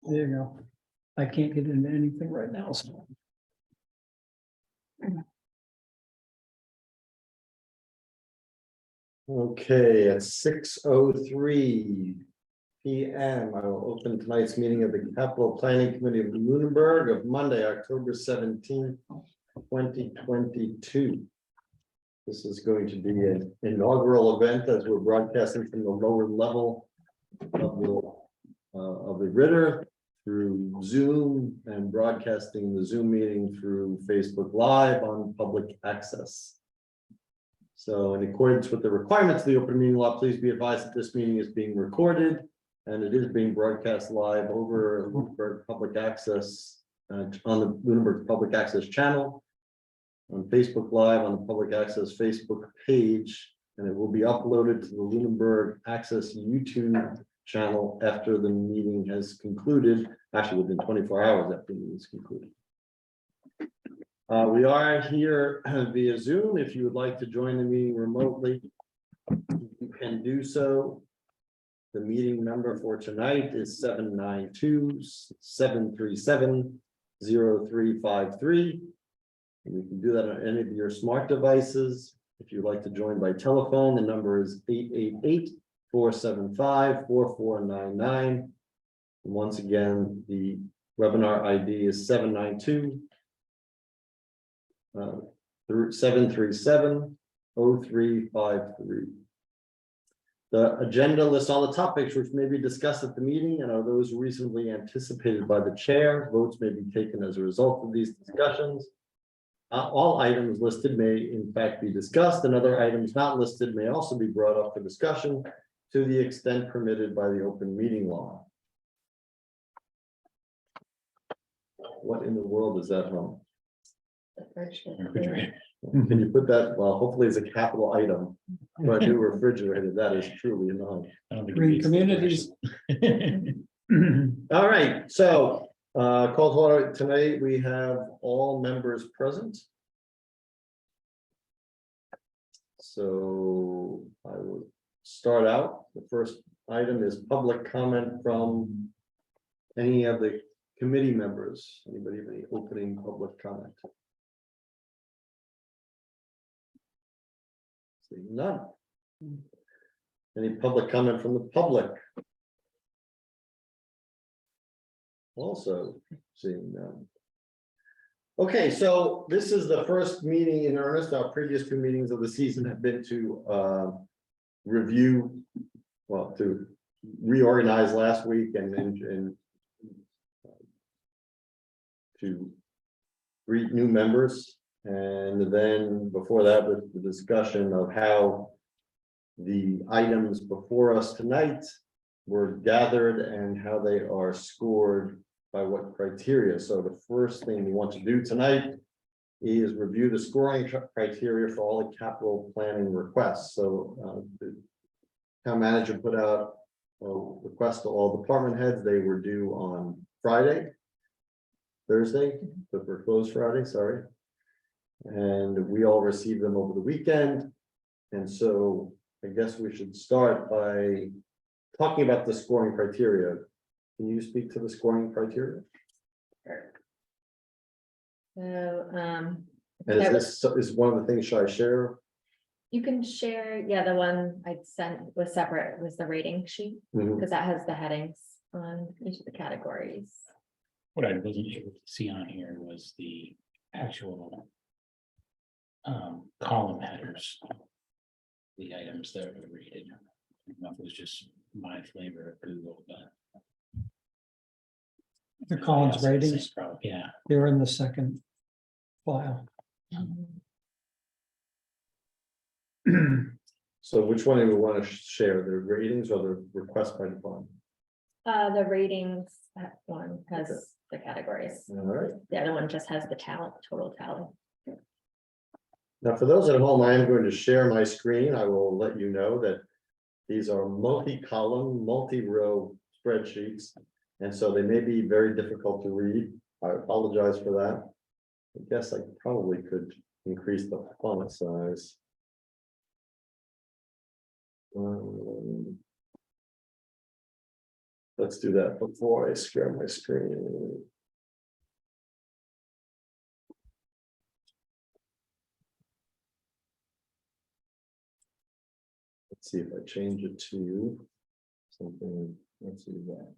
There you go. I can't get into anything right now, so. Okay, at 6:03 p.m. I will open tonight's meeting of the Capital Planning Committee of Lunenburg of Monday, October 17th, 2022. This is going to be an inaugural event as we're broadcasting from the lower level of the Ritter through Zoom and broadcasting the Zoom meeting through Facebook Live on public access. So in accordance with the requirements of the open meeting law, please be advised that this meeting is being recorded and it is being broadcast live over Lunenburg Public Access on the Lunenburg Public Access channel, on Facebook Live on the Public Access Facebook page, and it will be uploaded to the Lunenburg Access YouTube channel after the meeting has concluded, actually within 24 hours after the meeting is concluded. We are here via Zoom. If you would like to join the meeting remotely, you can do so. The meeting number for tonight is 792-737-0353. And you can do that on any of your smart devices. If you'd like to join by telephone, the number is 888-475-4499. And once again, the webinar ID is 737-0353. The agenda lists all the topics which may be discussed at the meeting and are those reasonably anticipated by the chair. Votes may be taken as a result of these discussions. All items listed may in fact be discussed, and other items not listed may also be brought up for discussion to the extent permitted by the open meeting law. What in the world is that, home? Can you put that, well, hopefully it's a capital item, for a new refrigerator. That is truly annoying. Green communities. All right, so call to order tonight. We have all members present. So I will start out. The first item is public comment from any of the committee members. Anybody have any opening public comment? Seeing none. Any public comment from the public? Also seeing none. Okay, so this is the first meeting in earnest. Our previous two meetings of the season have been to review, well, to reorganize last week and to greet new members. And then before that was the discussion of how the items before us tonight were gathered and how they are scored by what criteria. So the first thing we want to do tonight is review the scoring criteria for all the capital planning requests. So the town manager put out a request to all department heads. They were due on Thursday, but we're closed Friday, sorry. And we all received them over the weekend. And so I guess we should start by talking about the scoring criteria. Can you speak to the scoring criteria? Sure. So, And is one of the things, should I share? you can share, yeah, the one I sent was separate, was the rating sheet, Mhm. because that has the headings on each of the categories. What I wasn't able to see on here was the actual column headers. The items that were rated. I don't know if it was just my flavor of Google, but. The Collins Yeah, it's the ratings, same problem. Yeah, they're in the second file. So which one do we want to share, the ratings or the request by department? The ratings, that one has Okay. the categories. All right. The other one just has the total tally. Now, for those at home, I am going to share my screen. I will let you know that these are multi-column, multi-row spreadsheets. And so they may be very difficult to read. I apologize for that. I guess I probably could increase the font size. let's do that before I share my screen. Let's see if I change it to something, let's see that.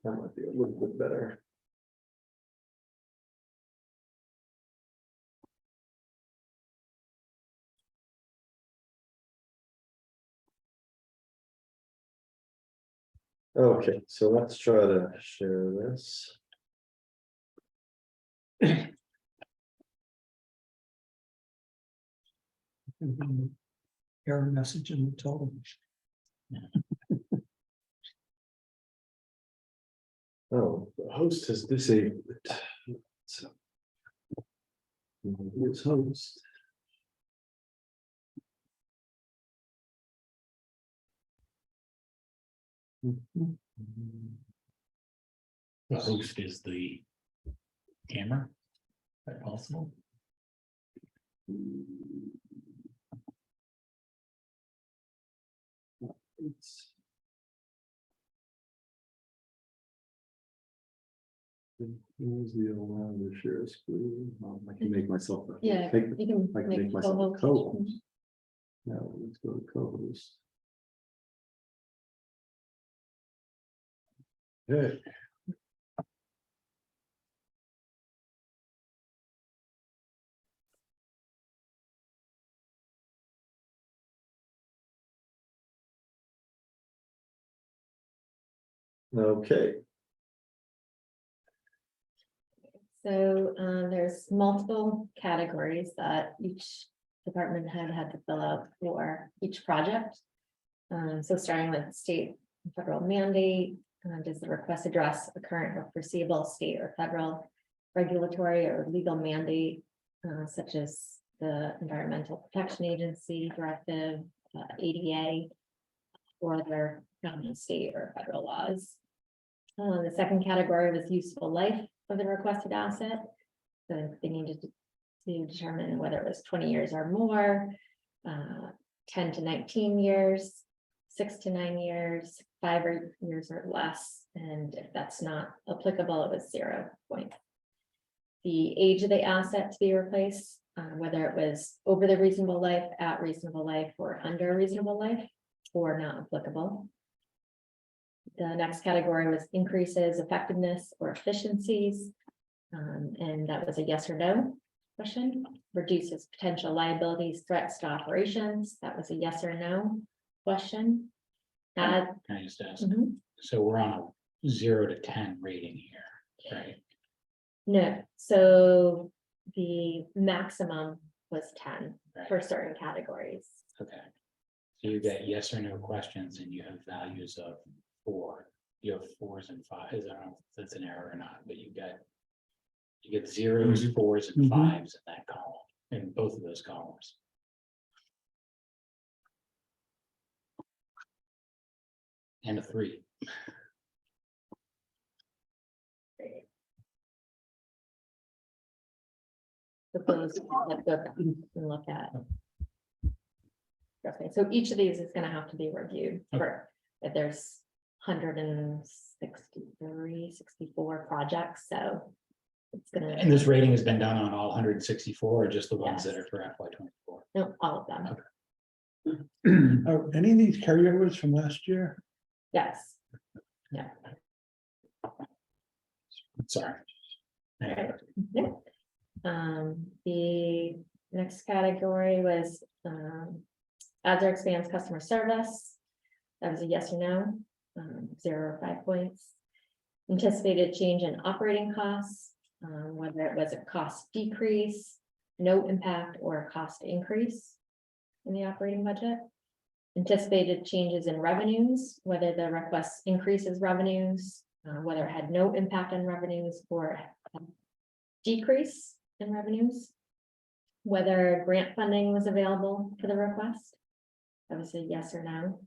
That might be a little bit better. Okay, so let's try to share this. Error message in the total. Oh, the host has disabled it. So. It's host. The host is the camera. Is that possible? Here's the allow to share screen. I can make myself. Yeah, Make, you can I can make myself a co-host. co-host. Now let's go to co-host. Okay. Okay, So there's multiple categories that each department head had to fill out for each project. So starting with state and federal mandate, does the request address a current or foreseeable state or federal regulatory or legal mandate, such as the Environmental Protection Agency directive, ADA, or other county, state, or federal laws. The second category was useful life of the requested asset. So they needed to determine whether it was 20 years or more, 10 to 19 years, 6 to 9 years, 5 years or less. And if that's not applicable, it was 0 points. The age of the asset to be replaced, whether it was over the reasonable life, at reasonable life, or under reasonable life, or not applicable. The next category was increases effectiveness or efficiencies. And that was a yes or no question. Reduces potential liabilities, threats to operations. That was a yes or no question. Add. Can I just ask? Mhm. So we're on a 0 to 10 rating here, right? No, so the maximum was 10 Right. for certain categories. Okay. So you get yes or no questions and you have values of 4. You have 4s and 5s. I don't know if that's an error or not, but you get 0s, 4s, and Mhm. 5s in that column, in both of those columns. And a 3. So those that go back and look at. Okay, so each of these is gonna have to be reviewed for, if there's 163, 64 projects, so. It's gonna. And this rating has been done on all 164 or just the ones that Yes. are for FY24? No, all of them, Okay. Are any of these carryovers from last year? yes. Sorry. Right. The next category was, adds or expands customer service. That was a yes or no, 0 or 5 points. Anticipated change in operating costs, whether it was a cost decrease, no impact, or a cost increase in the operating budget. Anticipated changes in revenues, whether the request increases revenues, whether it had no impact on revenues or decrease in revenues. Whether grant funding was available for the request. That was a yes or no.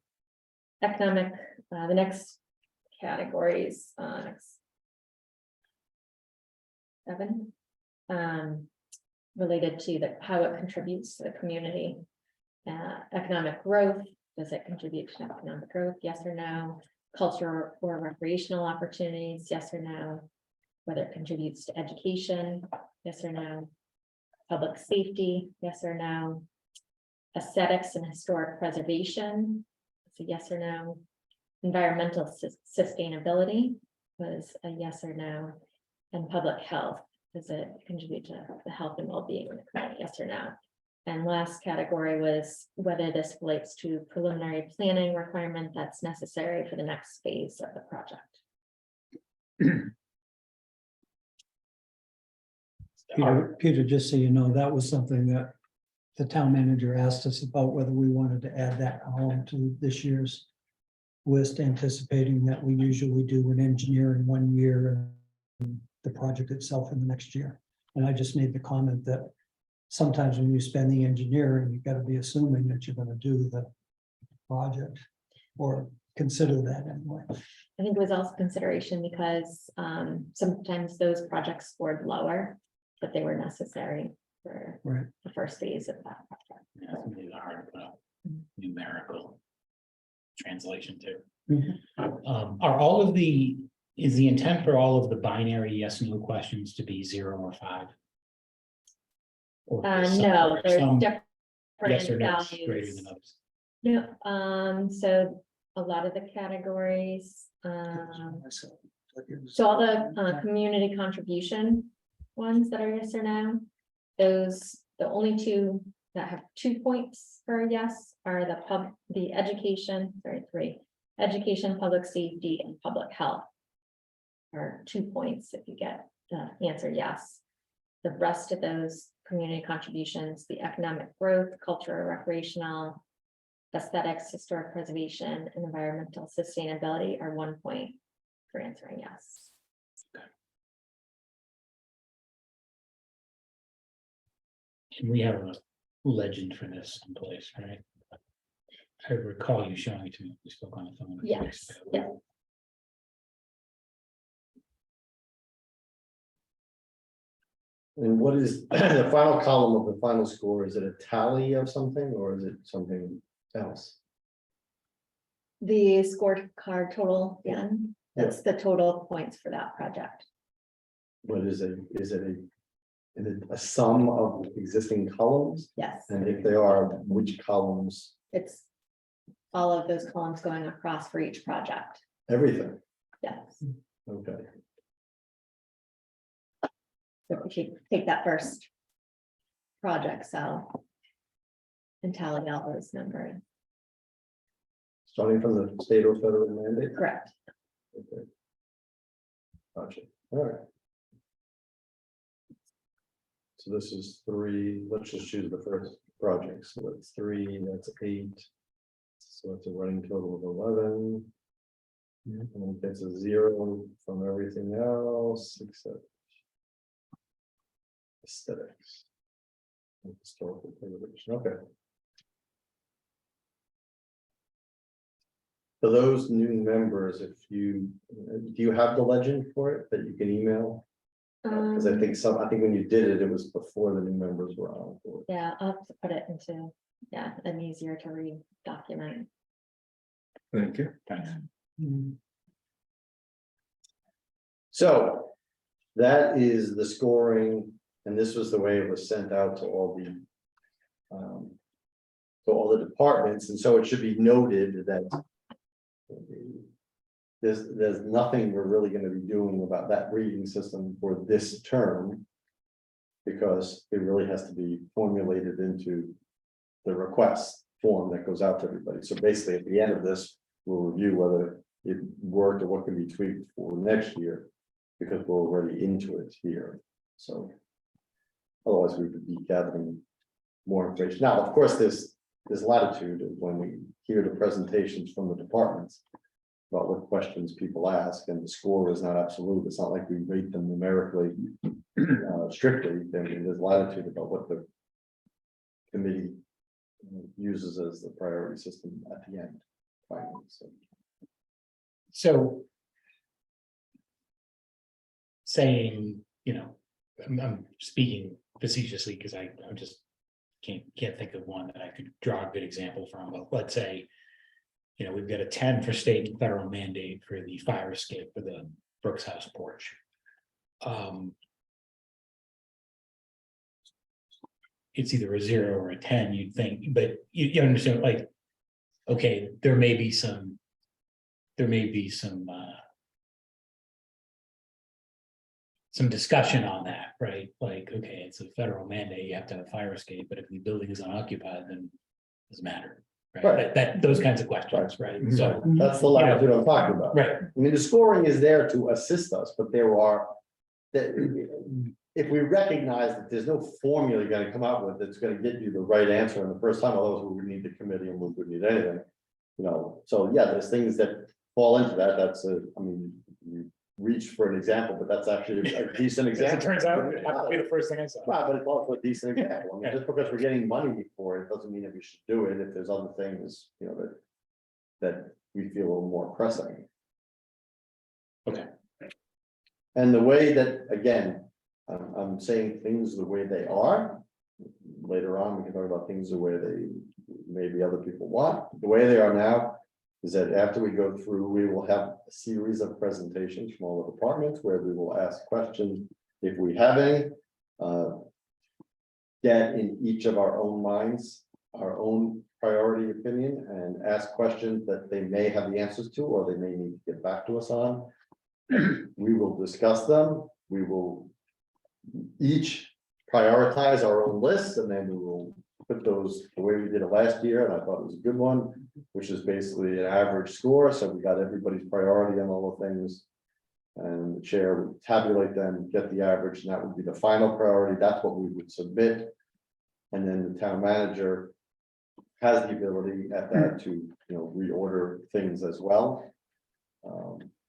Economic, the next categories, next 7, related to how it contributes to the community. Economic growth, does it contribute to economic growth? Yes or no. Cultural or recreational opportunities? Yes or no. Whether it contributes to education? Yes or no. Public safety? Yes or no. Aesthetics and historic preservation? It's a yes or no. Environmental sustainability was a yes or no. And public health, does it contribute to the health and well-being of the community? Yes or no. And last category was whether this relates to preliminary planning requirement that's necessary for the next phase of the project. Peter, just so you know, that was something that the town manager asked us about, whether we wanted to add that column to this year's list, anticipating that we usually do an engineer in 1 year and the project itself in the next year. And I just made the comment that sometimes when you spend the engineering, you've got to be assuming that you're going to do the project, or consider that anyway. I think it was also consideration because sometimes those projects scored lower, but they were necessary for Right. the first phase of that project. Yeah, it's gonna be hard to put a numerical translation to. Mhm. Are all of the, is the intent for all of the binary yes, no questions to be 0 or 5? Or is some- No, or there's some different yes or no greater values. than others? No, so a lot of the categories, so all the community contribution ones that are yes or no, those, the only two that have 2 points for yes are the education, sorry, 3, education, public safety, and public health. Are 2 points if you get the answer yes. The rest of those community contributions, the economic growth, cultural, recreational, aesthetics, historic preservation, and environmental sustainability are 1 point for answering yes. And we have a legend for this in place, right? I recall you showing it to me. We spoke on the phone. a few weeks Yes, ago. yeah. And what is the final column of the final score? Is it a tally of something or is it something else? The scorecard total, again, that's the total points for that project. What is it? Is it a sum of existing columns? Yes, And if they are, which columns? it's all of those columns going across for each project. Everything. Yes, Okay. so if you take that first project cell and tally all those numbers, Starting from the state or federal mandate? correct. Okay. Gotcha. All right. So this is 3, let's just choose the first project. So that's 3, that's 8. So it's a running total of 11. And it gets a 0 from everything else, except aesthetics. And historical preservation, okay. For those new members, if you, do you have the legend for it that you can email? Because I think when you did it, it was before the new members were on board. Yeah, I'll have to put it into, an easier to read document. Thank you. Thanks. Mm. So that is the scoring, and this was the way it was sent out to all the departments, and so it should be noted that there's nothing we're really going to be doing about that reading system for this term, because it really has to be formulated into the request form that goes out to everybody. So basically, at the end of this, we'll review whether it worked or what can be tweaked for next year, because we're already into it here. So otherwise, we would be gathering more information. Now, of course, there's latitude when we hear the presentations from the departments about what questions people ask, and the score is not absolute. It's not like we rate them numerically strictly. There's latitude about what the committee uses as the priority system at the end. Finally, So. Saying, I'm speaking facetiously because I'm just can't think of one that I could draw a good example from, but let's say you know, we've got a 10 for state and federal mandate for the fire escape for the Brooks House porch. It's either a 0 or a 10, you'd think, but you understand, like, okay, there may be some. Some discussion on that, right? Like, okay, it's a federal mandate, you have to have a fire escape, but if the building is unoccupied, then it doesn't matter. Right, Right. those kinds of questions, right? So, That's the latitude I'm talking about. right, I mean, the scoring is there to assist us, but there are, that, if we recognize that there's no formula you're gonna come out with that's gonna get you the right answer in the first time, otherwise we would need the committee and we would need anything. You know, so yeah, there's things that fall into that, that's a, I mean, you reach for an example, but that's actually a decent as example. it turns out, it happened to be the first thing I saw. Right, but it's also a decent example. I mean, just because we're getting money for it, doesn't mean that we should do it if there's other things, you know, that we feel a little more pressing. Okay. And the way that, again, I'm saying things the way they are. Later on, we can talk about things the way they, maybe other people want. The way they are now is that after we go through, we will have a series of presentations from all the departments where we will ask questions if we have any. Get in each of our own minds, our own priority opinion, and ask questions that they may have the answers to, or they may need to get back to us on. We will discuss them, we will each prioritize our own lists, and then we will put those the way we did it last year, and I thought it was a good one, which is basically an average score, so we got everybody's priority on all the things. And the chair would tabulate them, get the average, and that would be the final priority, that's what we would submit. And then the town manager has the ability at that to, you know, reorder things as well.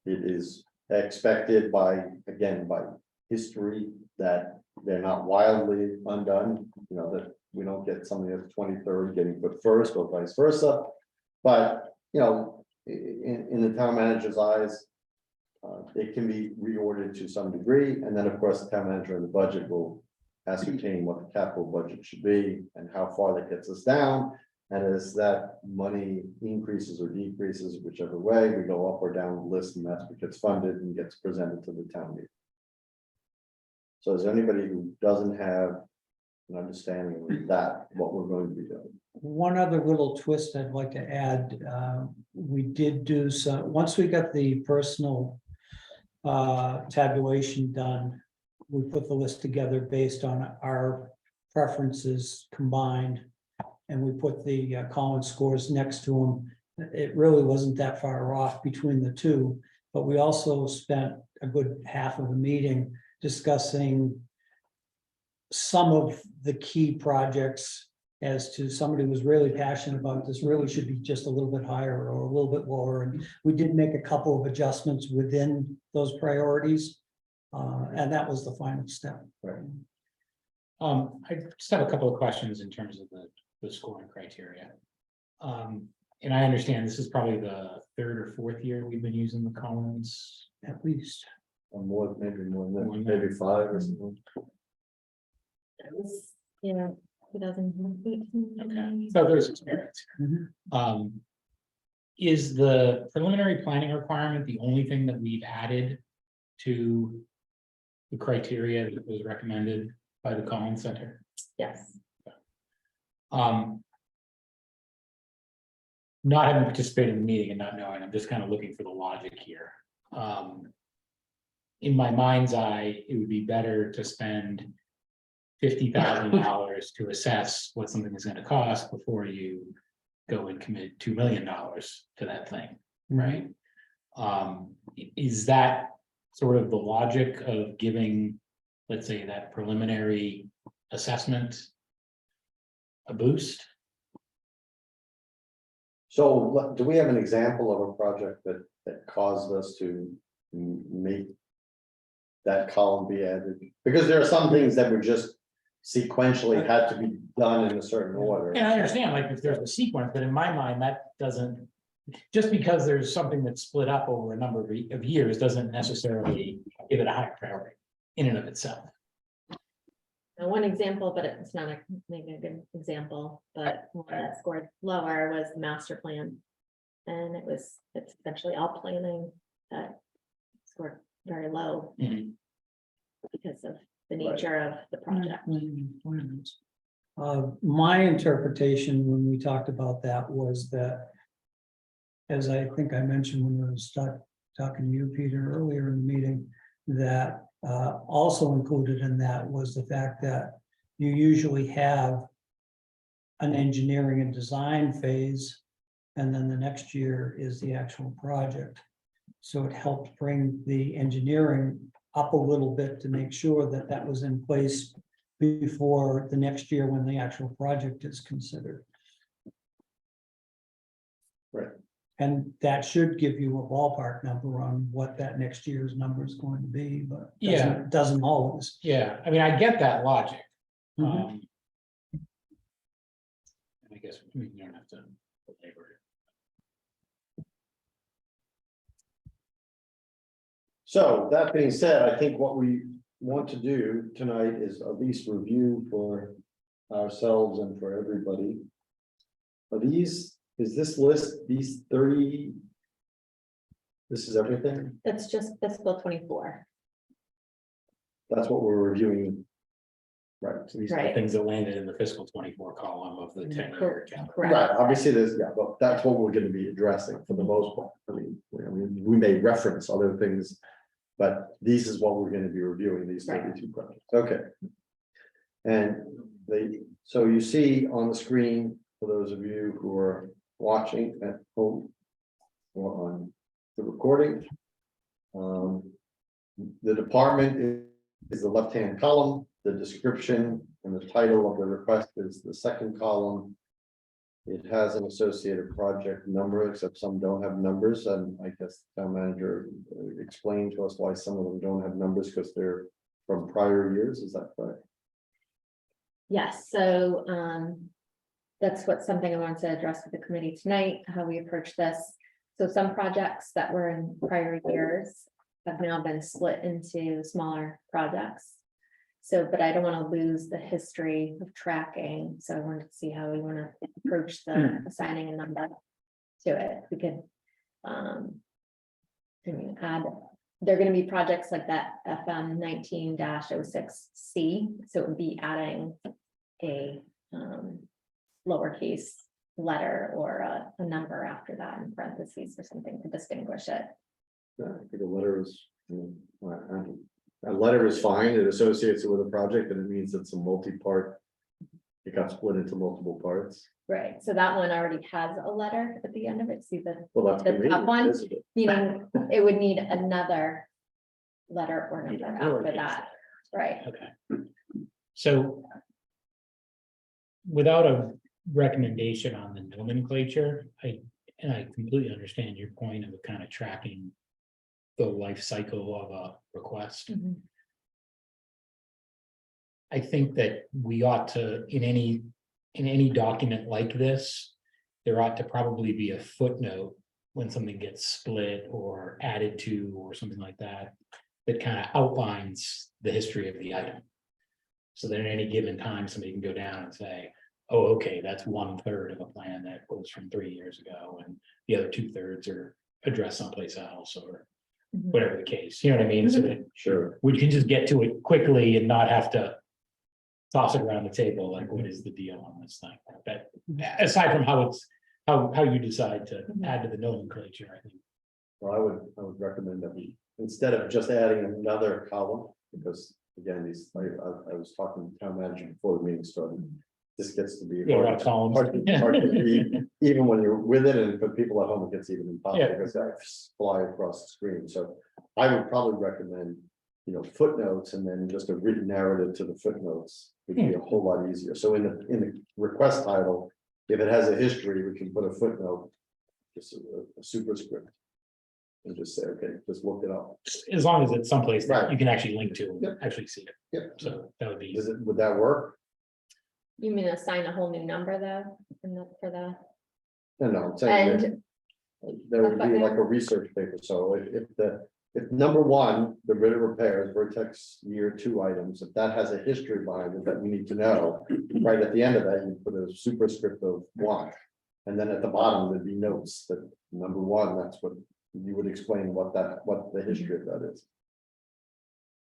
It is expected by, again, by history, that they're not wildly undone, you know, that we don't get something that's 23rd getting put first or vice versa. But, you know, in the town manager's eyes, it can be reordered to some degree, and then, of course, the town manager and the budget will ascertain what the capital budget should be and how far that gets us down. And as that money increases or decreases, whichever way, we go up or down the list, and that's what gets funded and gets presented to the town meeting. So is there anybody who doesn't have an understanding of that, what we're going to be doing? One other little twist I'd like to add, we did do some, once we got the personal tabulation done, we put the list together based on our preferences combined. And we put the Collins scores next to them. It really wasn't that far off between the two, but we also spent a good half of the meeting discussing some of the key projects as to somebody who was really passionate about this really should be just a little bit higher or a little bit lower. And we did make a couple of adjustments within those priorities. And that was the final step. Right. I just have a couple of questions in terms of the scoring criteria. And I understand this is probably the 3rd or 4th year we've been using the Collins. At least. Or more, maybe more More than than maybe 5 or something. It was, you know, 2018. Okay, so there's experience here. Is the preliminary planning requirement the only thing that we've added to the criteria that was recommended by the Collins Center? Yes, Not having participated in the meeting and not knowing, I'm just kind of looking for the logic here. In my mind's eye, it would be better to spend $50,000 to assess what something is going to cost before you go and commit $2 million to that thing, right? Is that sort of the logic of giving, let's say, that preliminary assessment a boost? So do we have an example of a project that caused us to make that column be added? Because there are some things that were just sequentially had to be done in a certain order. And I understand, like, if there's a sequence, but in my mind, that doesn't, just because there's something that's split up over a number of years, doesn't necessarily give it a higher priority in and of itself. now one example, but it's not maybe a good example, but one that scored lower was the master plan. And it's essentially all planning that scored very low Mhm. because of the nature of the project. My interpretation when we talked about that was that, as I think I mentioned when I was talking to you, Peter, earlier in the meeting, that also included in that was the fact that you usually have an engineering and design phase, and then the next year is the actual project. So it helped bring the engineering up a little bit to make sure that that was in place before the next year when the actual project is considered. Right. And that should give you a ballpark number on what that next year's number is going to be, but doesn't always. Yeah, I mean, I get that logic. Mhm. Um, I guess we don't have to belabor it. So that being said, I think what we want to do tonight is at least review for ourselves and for everybody. Is this list, these 30? This is everything? That's just fiscal 24. That's what we're reviewing. Right. So these are the Right. things that landed in the fiscal 24 column of the 10-year calendar. Correct. Right, obviously there's, yeah, but that's what we're gonna be addressing for the most part. I mean, we may reference other things. But this is what we're gonna be reviewing, these Right. 32 projects, okay. And so you see on the screen, for those of you who are watching at home. Or on the recording. The department is the left-hand column, the description and the title of the request is the second column. It has an associated project number, except some don't have numbers, and I guess the town manager explained to us why some of them don't have numbers, because they're from prior years, is that correct? Yes, so that's something I wanted to address with the committee tonight, how we approach this. So some projects that were in prior years have now been split into smaller projects. So, but I don't want to lose the history of tracking, so I wanted to see how we want to approach the assigning a number to it. We could add, they're going to be projects like that FM 19-06C, so it would be adding a lowercase letter or a number after that in parentheses or something to distinguish it. Yeah, I think a letter is, a letter is fine, it associates it with a project, and it means it's a multi-part. It got split into multiple parts. Right, so that one already has a letter at the end of it, see the, Well, that's The top convenient, one? isn't it? meaning it would need another letter or number after Lowercase that, right? Okay. So. Without a recommendation on the nomenclature, I completely understand your point of kind of tracking. The life cycle of a request. Mhm. I think that we ought to, in any document like this. There ought to probably be a footnote when something gets split or added to or something like that. That kind of outlines the history of the item. So that at any given time, somebody can go down and say, oh, okay, that's 1/3 of a plan that was from 3 years ago, and the other 2/3 are addressed someplace else, or Mhm. whatever the case, you know what I mean? So that Sure, we can just get to it quickly and not have to toss it around the table, like, what is the deal on this thing? But aside from how you decide to add to the nomenclature, I think. well, I would recommend that we, instead of just adding another column, because again, I was talking to the town manager before the meeting started. This gets to be. Yeah, a lot of columns. hard to read, even when you're with it, and for people at home, it gets even impossible, Yeah. because they fly across the screen, so I would probably recommend. Footnotes, and then just a written narrative to the footnotes would be a whole lot easier, so in the request title. If it has a history, we can put a footnote, just a superscript. And just say, okay, just look it up. As long as it's someplace that Right. you can actually link to, Yep. and actually see it, Yep. so that would be. Would that work? You mean assign a whole new number though, for the, No, I'm saying that and, there would be like a research paper, so if number one, the Ritter repairs, Vertex year 2 items, if that has a history behind it that we need to know. Right at the end of that, you put a superscript of 1. And then at the bottom, there'd be notes that number one, that's what you would explain what the history of that is.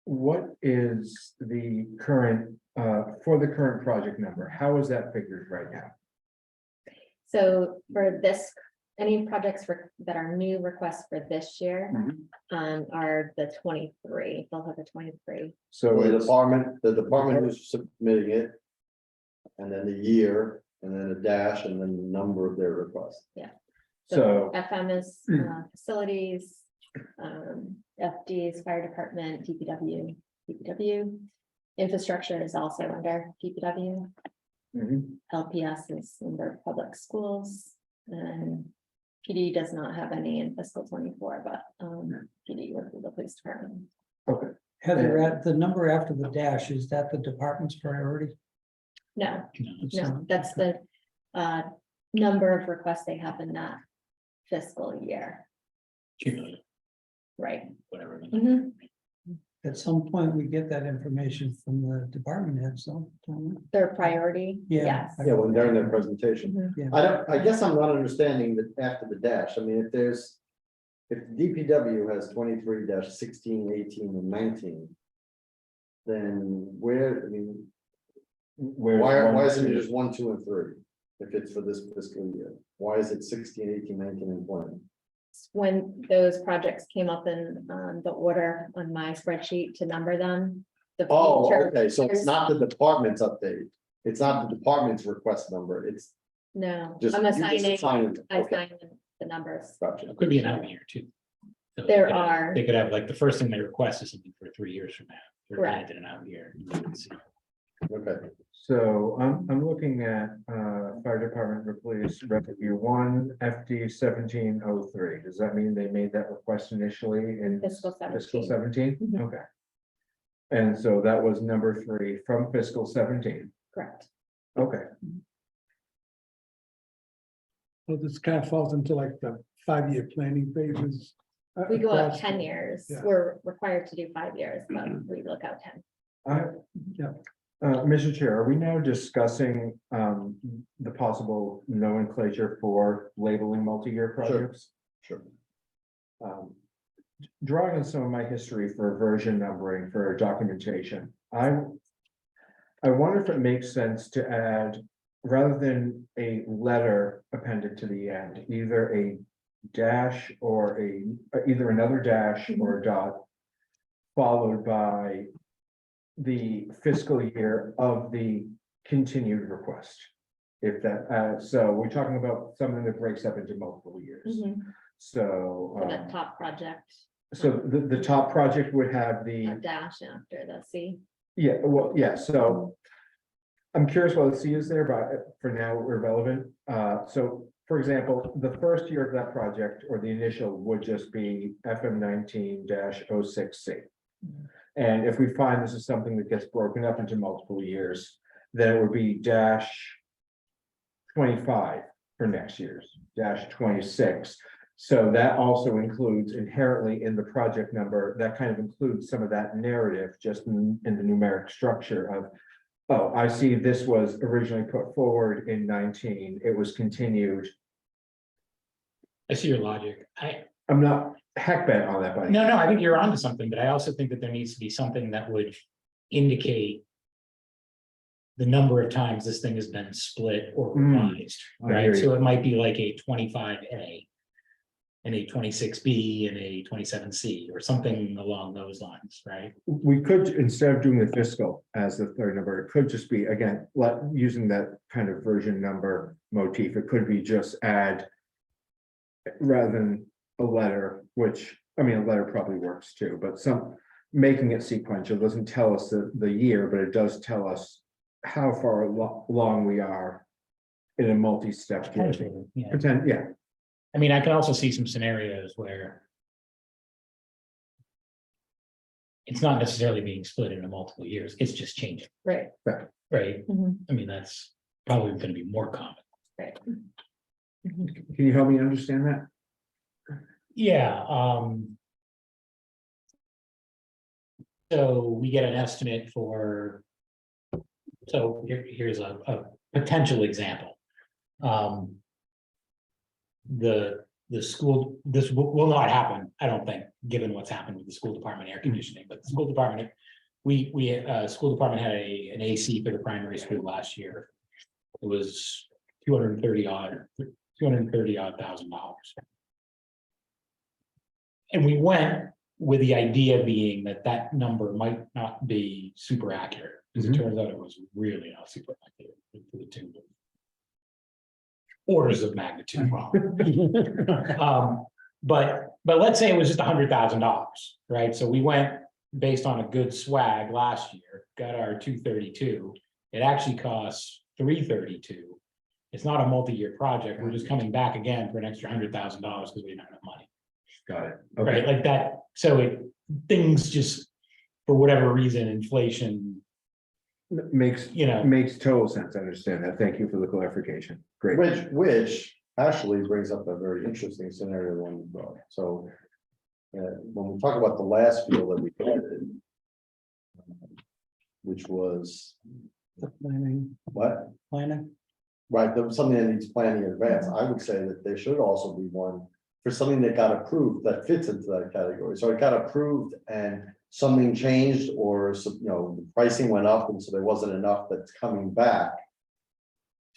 What is the current, for the current project number, how is that figured right now? So for this, any projects that are new requests for this year, are the 23, they'll have a 23. So The it's, department who's submitting it. And then the year, and then a dash, and then the number of their requests. so, FM is facilities, FD is fire department, DPW. Infrastructure is also under DPW. mhm, LPS is under public schools, and PD does not have any in fiscal 24, but PD works with the police department. okay, Heather, at the number after the dash, is that the department's priority? No, It's no, not. that's the number of requests they have in that fiscal year, Cumulative, right? whatever. Mhm. At some point, we get that information from the department heads, so. don't we? Their priority, Yeah. yes. Yeah, when during their presentation. Mhm. Yeah. I guess I'm not understanding that after the dash, I mean, if DPW has 23 16, 18, and 19. Then where, I mean, where's why one, isn't it two? just 1, 2, and 3? If it's for this fiscal year, why is it 16, 18, 19, and 20? When those projects came up in the order on my spreadsheet to number them. the Oh, future- okay, so it's there's- not the department's update, it's not the department's request number, it's No, just. I'm you just assigning, assign it. I Okay, assign the numbers. gotcha. It could be an out year too. So they There could have- are. They could have, like, the first thing they request is something for 3 years from now. They're Correct. granted an out year. You would see. Okay, So I'm looking at, fire department replace revenue 1, FD 1703, does that mean they made that request initially in Fiscal fiscal 17. 17? Mhm. Okay. And so that was number 3 from fiscal 17, Correct. okay, So this kind of falls into like the 5-year planning phases. We go out across 10 the- years. yeah. We're required to do 5 years, but we look out 10. Yeah. Mr. Chair, are we now discussing, the possible nomenclature for labeling multi-year projects? sure. Drawing on some of my history for version numbering for documentation, I wonder if it makes sense to add, rather than a letter appended to the end, either a dash or either another dash or a dot, followed by the fiscal year of the continued request. If that, so we're talking about something that breaks up into multiple years. So, For that top project, so the top project would have the, a dash after the C. yeah, well, yeah, so. I'm curious why the C is there, but for now, we're relevant. So, for example, the first year of that project or the initial would just be FM 19-06C. And if we find this is something that gets broken up into multiple years, then it would be dash 25 for next year's, dash 26. So that also includes inherently in the project number, that kind of includes some of that narrative just in the numeric structure of, oh, I see this was originally put forward in 19, it was continued. I see your logic. I'm not heck bent on that, but No, I think you're onto something, but I also think that there needs to be something that would indicate the number of times this thing has been split or revised, I hear right? you. So it might be like a 25A and a 26B and a 27C or something along those lines, right? we could, instead of doing the fiscal as the third number, it could just be, again, using that kind of version number motif, it could be just add. Rather than a letter, which, I mean, a letter probably works too, but making it sequential doesn't tell us the year, but it does tell us how far along we are in a multi-step. Potentially, yeah. Yeah, I mean, I can also see some scenarios where it's not necessarily being split into multiple years, it's just changing, Right. right? Mhm. I mean, that's probably gonna be more common. Right. can you help me understand that? Yeah, so we get an estimate for. So here's a potential example. the school, this will not happen, I don't think, given what's happened with the school department air conditioning, but the school department. School department had an AC for the primary school last year. It was $230,000. And we went with the idea being that that number might not be super accurate, as it turns out it was really not super accurate to the tune of orders of magnitude wrong. But let's say it was just $100,000, right? So we went based on a good swag last year, got our 232. It actually costs 332. It's not a multi-year project. We're just coming back again for an extra $100,000 because we didn't have enough money. Got it. Right, Okay. like that, so things just, for whatever reason, inflation, Makes, you know. makes total sense. I understand that. Thank you for the clarification. Great. Which actually brings up a very interesting scenario when you brought, so. When we talk about the last field that we planted. Which was, The planning, what, planning, right, there was something that needs planning in advance, I would say that there should also be one. For something that got approved that fits into that category, so it got approved and something changed or some, the pricing went up and so there wasn't enough that's coming back.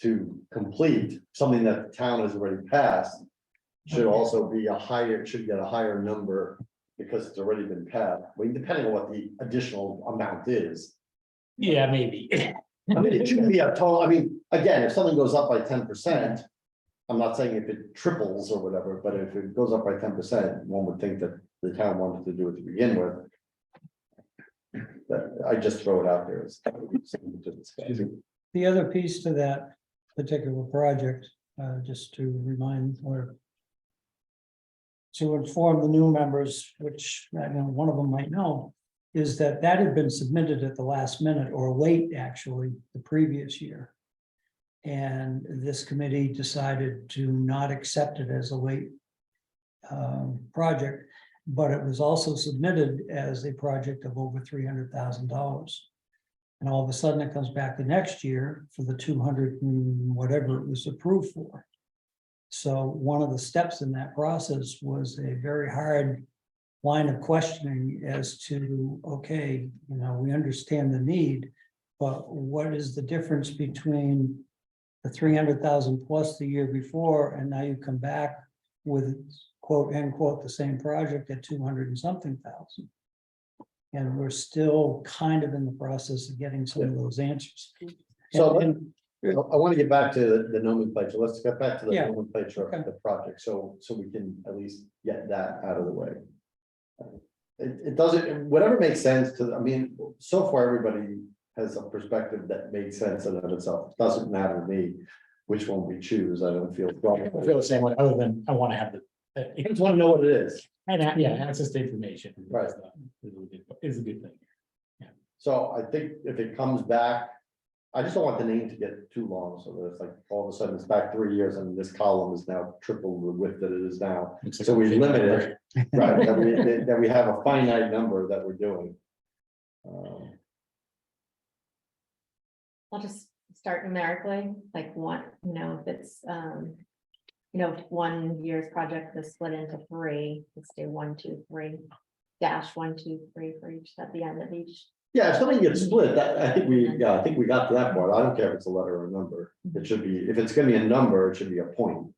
To complete something that the town has already passed. Should also be should get a higher number because it's already been passed, I mean, depending on what the additional amount is. Yeah, maybe. I mean, it shouldn't be a total, I mean, again, if something goes up by 10%. I'm not saying if it triples or whatever, but if it goes up by 10%, one would think that the town wanted to do it to begin with. But I just throw it out there as something to discuss. the other piece to that particular project, just to remind or. To inform the new members, which I know one of them might know, is that that had been submitted at the last minute or late, actually, the previous year. And this committee decided to not accept it as a late project, but it was also submitted as a project of over $300,000. And all of a sudden it comes back the next year for the 200 and whatever it was approved for. So one of the steps in that process was a very hard line of questioning as to, okay, we understand the need, but what is the difference between the 300,000 plus the year before, and now you come back with quote, end quote, the same project at 200 and something thousand. And we're still kind of in the process of getting some of those answers. So And- I want to get back to the nomenclature. Let's get back to the Yeah. nomenclature of Okay. the project, so we can at least get that out of the way. It doesn't, whatever makes sense to, I mean, so far, everybody has a perspective that makes sense in and of itself. It doesn't matter to me which one we choose. I don't feel. I feel the same way, other than I want to have You just want to know what it is. access to information. Right. Is a good thing. So I think if it comes back, I just don't want the name to get too long, so that it's like all of a sudden it's back 3 years and this column is now triple the width that it is now. So we limit it, right, that we have a finite number that we're doing. I'll just start numerically, like one, if it's, if 1 year's project is split into 3, let's do 1, 2, 3. Dash 1, 2, 3 for each at the end of each. Yeah, if something gets split, I think we got to that part. I don't care if it's a letter or a number. It should be, if it's gonna be a number, it should be a point.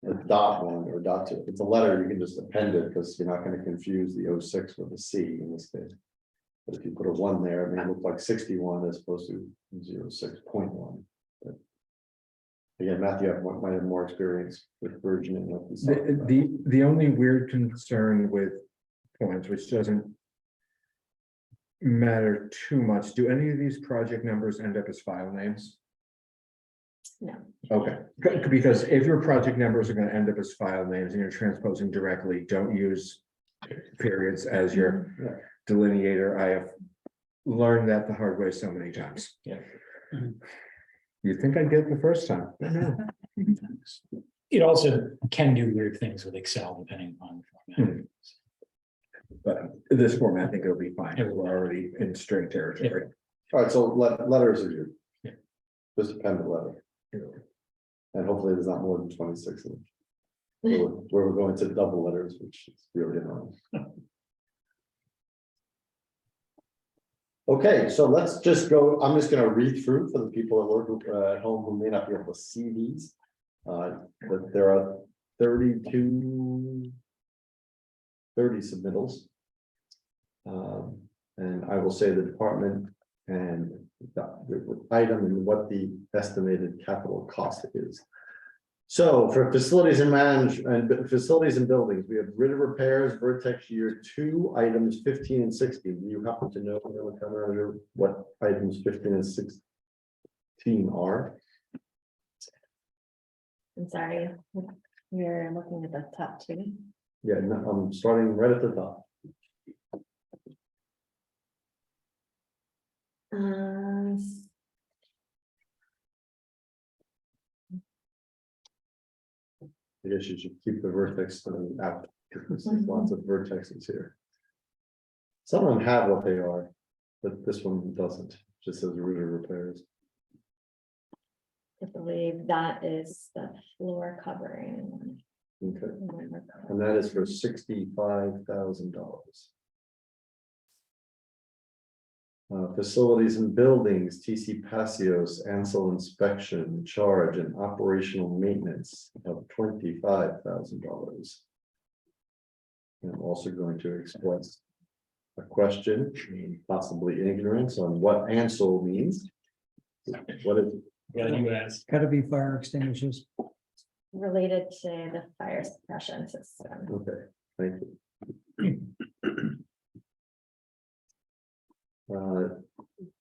A dot 1 or dot 2. If it's a letter, you can just append it because you're not gonna confuse the 06 with a C in this case. But if you put a 1 there, it may look like 61 as opposed to 06.1. But again, Matthew might have more experience with versioning what he's talking about. The only weird concern with points, which doesn't matter too much, do any of these project numbers end up as file names? No, Okay, because if your project numbers are gonna end up as file names and you're transposing directly, don't use periods as your Yeah. delineator. I have learned that the hard way so many times. Yeah. You'd think I'd get it the first time. It also can do weird things with Excel depending on the format. But this format, I think it'll be fine. It will. We're already in string territory. All right, so letters are good. Yeah. Just append a letter. And hopefully there's not more than 26 of them. Where we're going to double letters, which is really annoying. Okay, so let's just go, I'm just gonna read through for the people at home who may not be able to see these. But there are 30 submittals. And I will say the department and the item and what the estimated capital cost is. So for facilities and facilities and buildings, we have grid repairs, Vertex year 2, items 15 and 16. Do you happen to know what items 15 and 16 are? I'm sorry, you're looking at the top two. Yeah, no, I'm starting right at the top. I guess you should keep the vertex study out, because there's lots of vertexes here. Some of them have what they are, but this one doesn't, just says router repairs. I believe that is the floor covering. Okay, and that is for $65,000. Facilities and buildings, TC Passios, Ansel inspection, charge and operational maintenance of $25,000. I'm also going to express a question, possibly ignorance, on what Ansel means. What is? Yeah, you asked. Gotta be fire extinguishers. Related to the fire suppression system. Okay, thank you.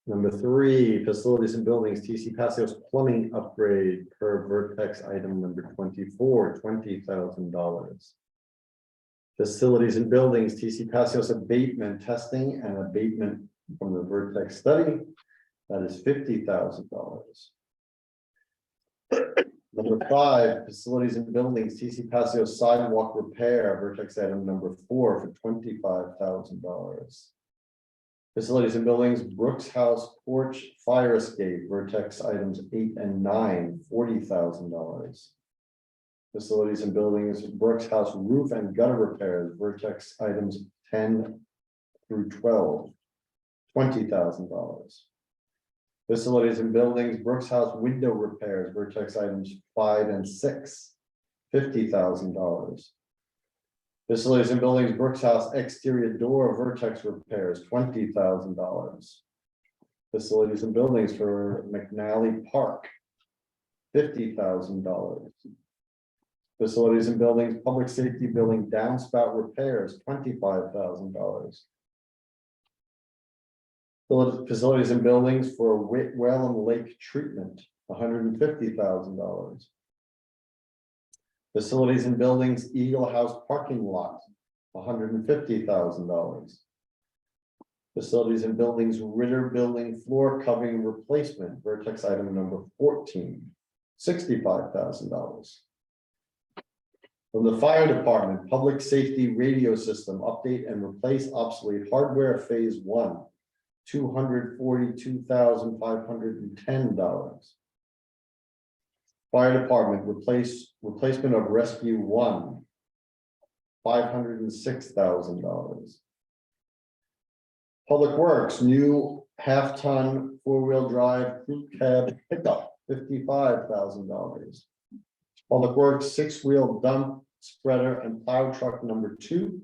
Number 3, facilities and buildings, TC Passios plumbing upgrade per Vertex item number 24, $20,000. Facilities and buildings, TC Passios abatement testing and abatement from the Vertex study, that is $50,000. Number 5, facilities and buildings, TC Passios sidewalk repair, Vertex item number 4 for $25,000. Facilities and buildings, Brooks House porch fire escape, Vertex items 8 and 9, $40,000. Facilities and buildings, Brooks House roof and gutter repairs, Vertex items 10 through 12, $20,000. Facilities and buildings, Brooks House window repairs, Vertex items 5 and 6, $50,000. Facilities and buildings, Brooks House exterior door Vertex repairs, $20,000. Facilities and buildings for McNally Park, $50,000. Facilities and buildings, public safety building downspout repairs, $25,000. Facilities and buildings for well and lake treatment, $150,000. Facilities and buildings, Eagle House parking lot, $150,000. Facilities and buildings, Ritter building floor covering replacement, Vertex item number 14, $65,000. From the fire department, public safety radio system update and replace obsolete hardware phase 1, $242,510. Fire department replacement of rescue 1, $506,000. Public works, new half-ton four-wheel drive crew cab pickup, $55,000. Public works 6-wheel dump spreader and plow truck number 2,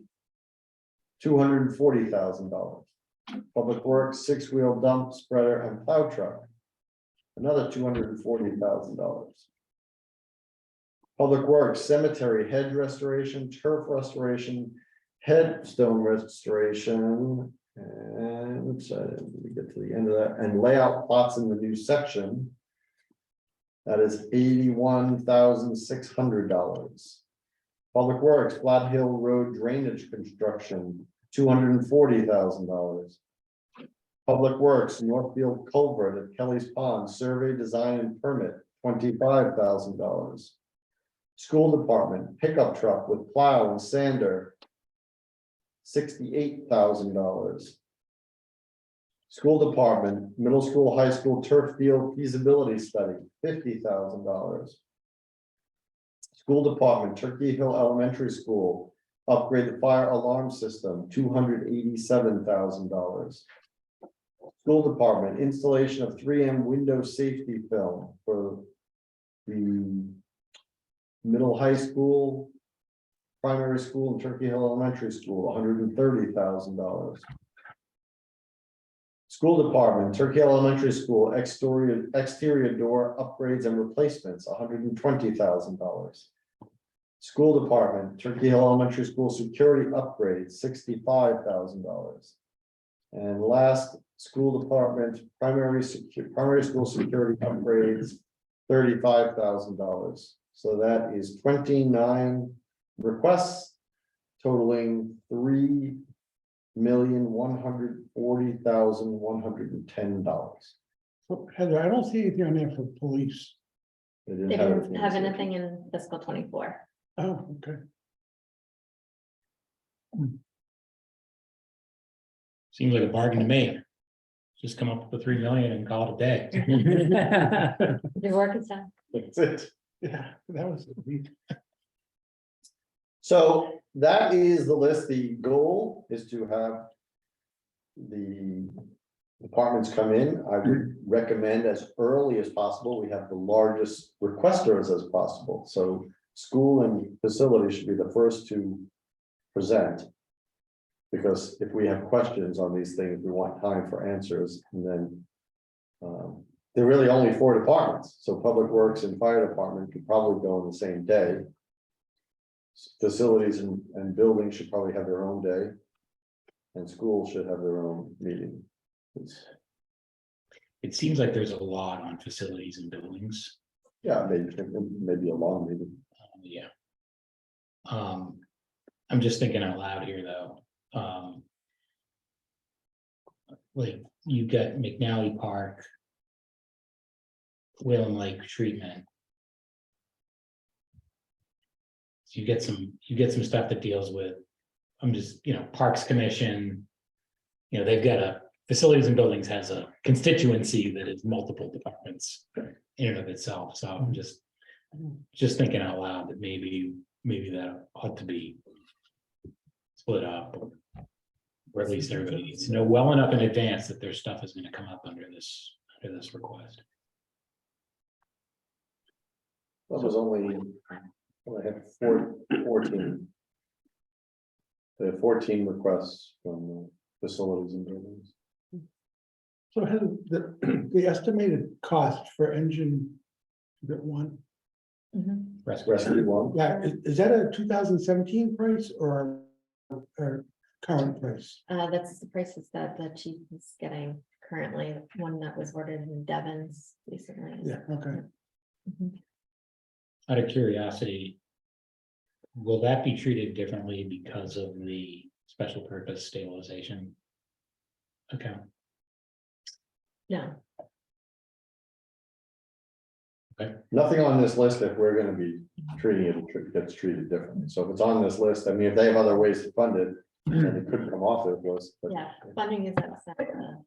$240,000. Public works 6-wheel dump spreader and plow truck, another $240,000. Public works cemetery hedge restoration, turf restoration, headstone restoration, and we get to the end of that, and layout plots in the new section. That is $81,600. Public works Flat Hill Road drainage construction, $240,000. Public works Northfield culvert at Kelly's Pond survey design and permit, $25,000. School department pickup truck with plow and sander, $68,000. School department, middle school, high school turf field feasibility study, $50,000. School Department, Turkey Hill Elementary School, upgrade the fire alarm system, $287,000. School Department, installation of 3M window safety film for the middle high school, primary school, and Turkey Hill Elementary School, $130,000. School Department, Turkey Hill Elementary School, exterior door upgrades and replacements, $120,000. School Department, Turkey Hill Elementary School security upgrades, $65,000. And last, School Department, primary school security upgrades, $35,000. So that is 29 requests totaling $3,140,110. So, Heather, I don't see anything on there for police. They They have didn't have anything in fiscal 24. Oh, okay. Seems like a bargain to me. Just come up with the 3 million and call it a day. Your work is done. That's it. Yeah, that was neat. So that is the list. The goal is to have the departments come in. I would recommend as early as possible. We have the largest requesters as possible. So school and facility should be the first to present. Because if we have questions on these things, we want time for answers, and then there are really only 4 departments, so Public Works and Fire Department could probably go on the same day. Facilities and buildings should probably have their own day, and schools should have their own meeting. It seems like there's a lot on facilities and buildings. Yeah, maybe a long meeting. Yeah. I'm just thinking out loud here, though. Like you got McNally Park, Whalen Lake treatment. So you get some stuff that deals with, I'm just, Parks Commission. They've got facilities and buildings has a constituency that is multiple departments in and of itself. So I'm just thinking out loud that maybe that ought to be split up, or at least everybody needs to know well enough in advance that their stuff is going to come up under this request. Well, there's only, I have 14. They have 14 requests from facilities and buildings. So Heather, the estimated cost for engine that one, Mhm. Rescue one. yeah, is that a 2017 price or current price? That's the prices that the chief is getting currently, one that was ordered in Devon's recently. Yeah, okay. Mhm. Out of curiosity, will that be treated differently because of the special purpose stabilization account? No, Nothing on this list if we're gonna be treating it, gets treated differently. So if it's on this list, I mean, if they have other ways to fund it, then it could come off this list. But yeah, funding is outside the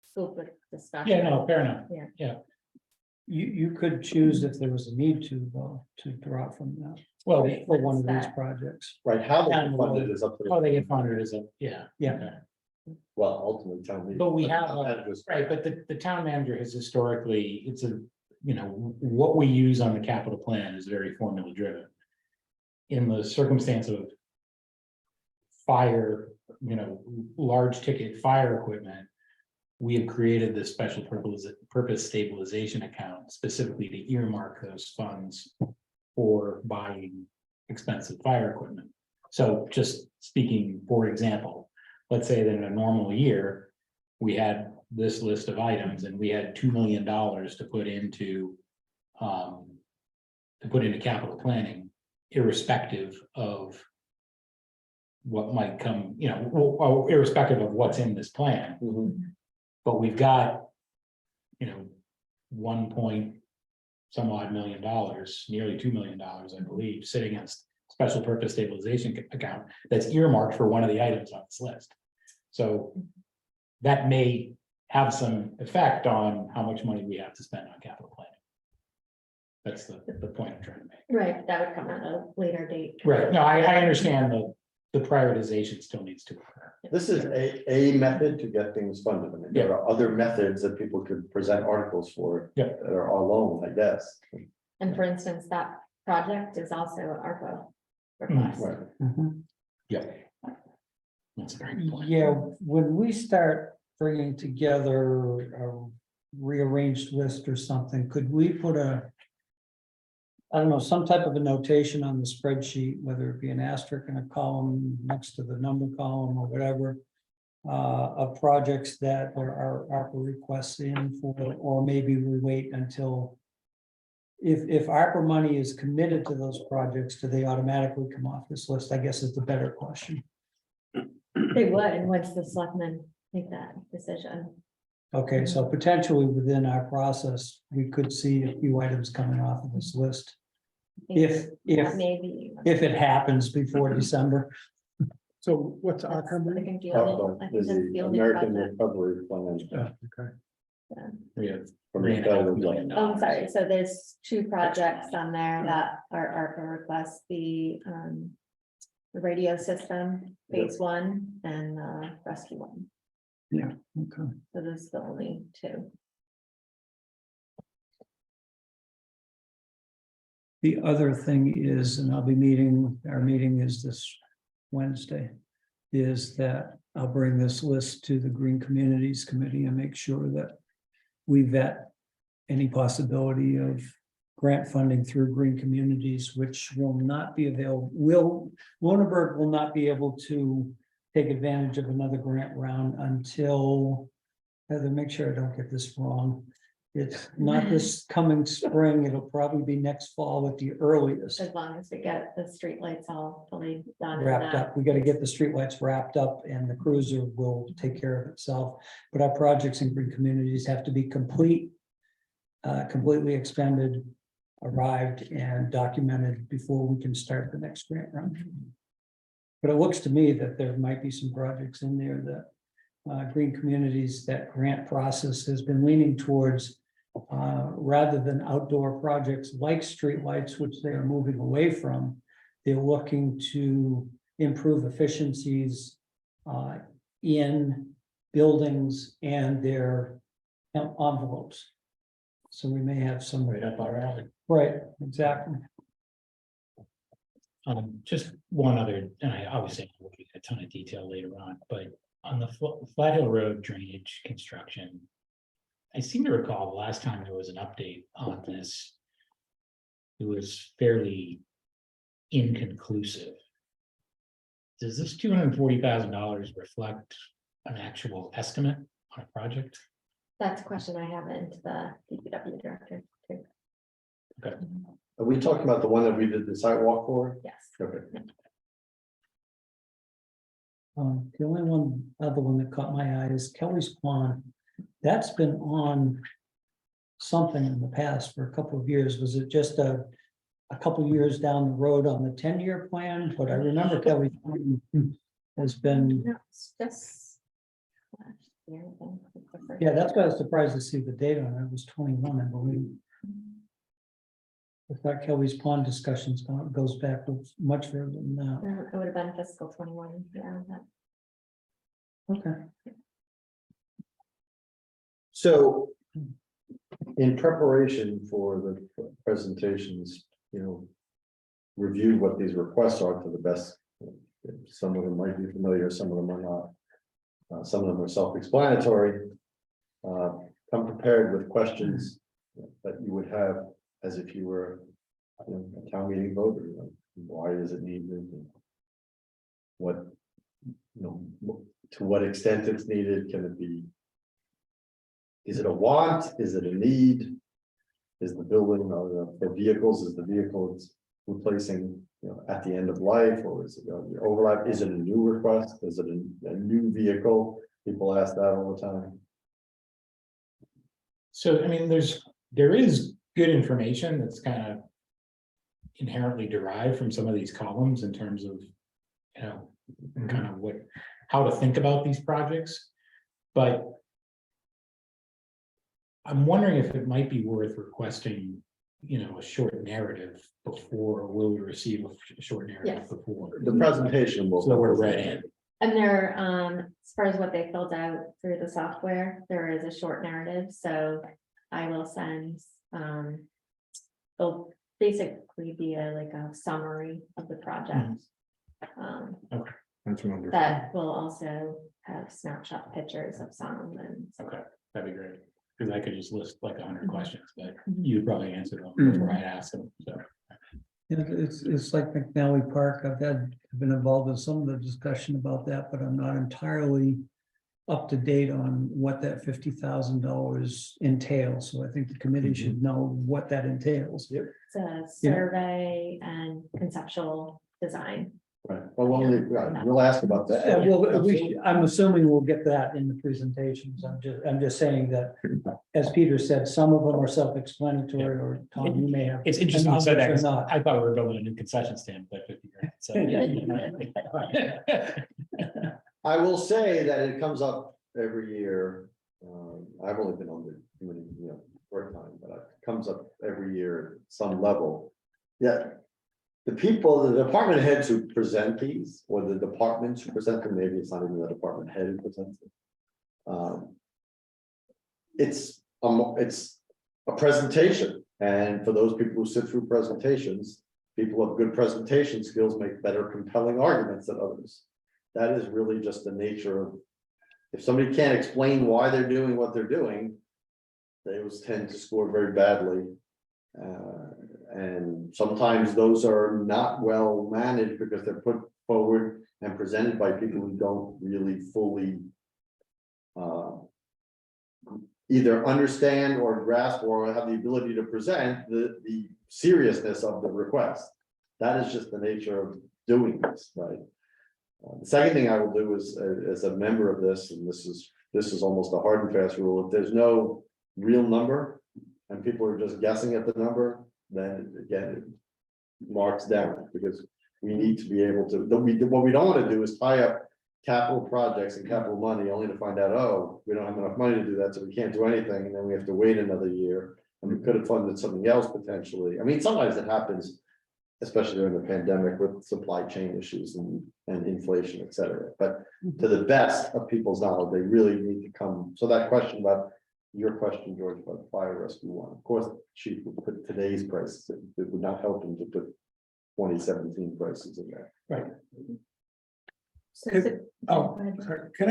scope of discussion. Yeah, no, fair enough. You could choose if there was a need to, though, to draw from that Well, for one of these That. projects. Right, how they And fund it is up to. how they get funded is a, yeah. Yeah. Okay. Well, ultimately, tell me. But we have, right, but the town manager has historically, it's what we use on the capital plan is very formula driven. In the circumstance of fire, large ticket fire equipment, we have created this special purpose stabilization account specifically to earmark those funds for buying expensive fire equipment. So just speaking, for example, let's say that in a normal year, we had this list of items and we had $2 million to put into capital planning, irrespective of what might come, irrespective of what's in this plan. Mhm. But we've got, 1 million dollars, nearly $2 million, I believe, sitting in a special purpose stabilization account that's earmarked for one of the items on this list. So that may have some effect on how much money we have to spend on capital planning. That's the point I'm trying to make. Right, that would come at a later date. Right, no, I understand the prioritization still needs to occur. This is a method to get things funded. I mean, there are other methods that people could present articles for. Yeah. That are alone, I guess. And for instance, that project is also an ARPA request. Right. Yeah. That's a very good point. Yeah, when we start bringing together a rearranged list or something, could we put I don't know, some type of a notation on the spreadsheet, whether it be an asterisk in a column next to the number column or whatever. Of projects that there are ARPA requests in for, or maybe we wait until. If ARPA money is committed to those projects, do they automatically come off this list? I guess is the better question. They would, once the selectmen make that decision. Okay, so potentially within our process, we could see a few items coming off of this list. If That may be. it happens before December. So what's That's, our I company? think, the only- ARPA I think is that's the the only American project. Recovery Plan. Okay. Yeah. We have From $3.5 the federal million. government. Oh, I'm sorry, so there's two projects on there that are ARPA requests, the radio system, phase one, and rescue one, Okay. so those are the only two. The other thing is, and I'll be meeting, our meeting is this Wednesday, is that I'll bring this list to the Green Communities Committee and make sure that we vet any possibility of grant funding through Green Communities, which will not be available, Lunenburg will not be able to take advantage of another grant round until, Heather, make sure I don't get this wrong. It's not this coming spring, it'll probably be next fall at the earliest. As long as we get the streetlights all fully done. and Wrapped that. up, we gotta get the streetlights wrapped up and the cruiser will take care of itself. But our projects in Green Communities have to be complete. Completely expended, arrived and documented before we can start the next grant run. But it looks to me that there might be some projects in there that Green Communities, that grant process has been leaning towards. Rather than outdoor projects like streetlights, which they are moving away from, they're looking to improve efficiencies in buildings and their envelopes. So we may have some, Right up our alley. right, exactly. Just one other, and I obviously will get a ton of detail later on, but on the Flat Hill Road drainage construction. I seem to recall the last time there was an update on this. It was fairly inconclusive. Does this $240,000 reflect an actual estimate on a project? That's a question I have into the DPW director too. Okay. Are we talking about the one that we did the sidewalk for? Yes. Okay. The only other one that caught my eye is Kelly's Pond. That's been on something in the past for a couple of years. Was it just a couple of years down the road on the 10-year plan? But I remember Kelly's Pond has been, No, it's just. last year, I think, was the first yeah, that's why I was year. surprised to see the date on it. It was 21, I believe. I thought Kelly's Pond discussions goes back much further than that. It would have been fiscal 21, yeah. Okay. So in preparation for the presentations, review what these requests are to the best. Some of them might be familiar, some of them are not. Some of them are self-explanatory. Come prepared with questions that you would have as if you were a town meeting voter. Why is it needed? What, to what extent it's needed? Can it be? Is it a want? Is it a need? Is the building or the vehicles, is the vehicle it's replacing, at the end of life, or is it the overlap? Is it a new request? Is it a new vehicle? People ask that all the time. So, I mean, there is good information that's kind of inherently derived from some of these columns in terms of, kind of how to think about these projects. But I'm wondering if it might be worth requesting a short narrative before, will we receive a short narrative Yes. before? The presentation will. So that we're read in. And there, as far as what they filled out through the software, there is a short narrative, so I will send, it'll basically be like a summary of the project. Um, That's wonderful. that will also have snapshot pictures of some and. Okay, that'd be great, because I could just list like 100 questions, but Mhm. you'd probably answer them before I ask them, so. It's like McNally Park. I've been involved in some of the discussion about that, but I'm not entirely up to date on what that $50,000 entails. So I think the committee should know what that entails. It's a survey and conceptual design. Right, well, we'll ask about that. I'm assuming we'll get that in the presentations. I'm just saying that, as Peter said, some of them are self-explanatory, or Tom, you may have. It's interesting you said that, 'cause Not. I thought we were building a new concession stand, but 50 grand, so. I will say that it comes up every year. I've only been on the committee, short time, but it comes up every year at some level. Yeah. The department heads who present these, or the departments who present them, maybe it's not even the department head who presents it. It's a presentation, and for those people who sit through presentations, people of good presentation skills make better compelling arguments than others. That is really just the nature of, if somebody can't explain why they're doing what they're doing, they always tend to score very badly. And sometimes those are not well managed because they're put forward and presented by people who don't really fully either understand or grasp or have the ability to present the seriousness of the request. That is just the nature of doing this, right? The second thing I will do is, as a member of this, and this is almost a hard and fast rule, if there's no real number and people are just guessing at the number, then again, it marks down, because we need to be able to, what we don't want to do is tie up capital projects and capital money only to find out, oh, we don't have enough money to do that, so we can't do anything, and then we have to wait another year, and we could have funded something else potentially. I mean, sometimes it happens, especially during the pandemic with supply chain issues and inflation, et cetera. But to the best of people's knowledge, they really need to come. So that question about your question, George, about the fire rescue one, of course, chief would put today's prices. It would not help him to put 2017 prices in there. Right. So- Is- so- Oh, go ahead. sorry. Can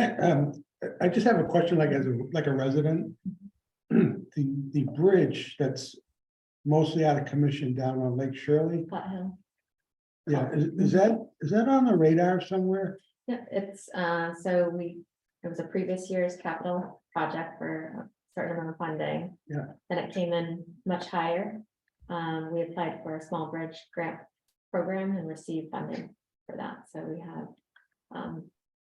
I just have a question, like as a resident? The bridge that's mostly out of commission down on Lake Shirley, Flat Hill. yeah, is that on the radar somewhere? Yeah, it's, so it was a previous year's capital project for a certain amount of funding. Yeah. And it came in much higher. We applied for a small bridge grant program and received funding for that, so we have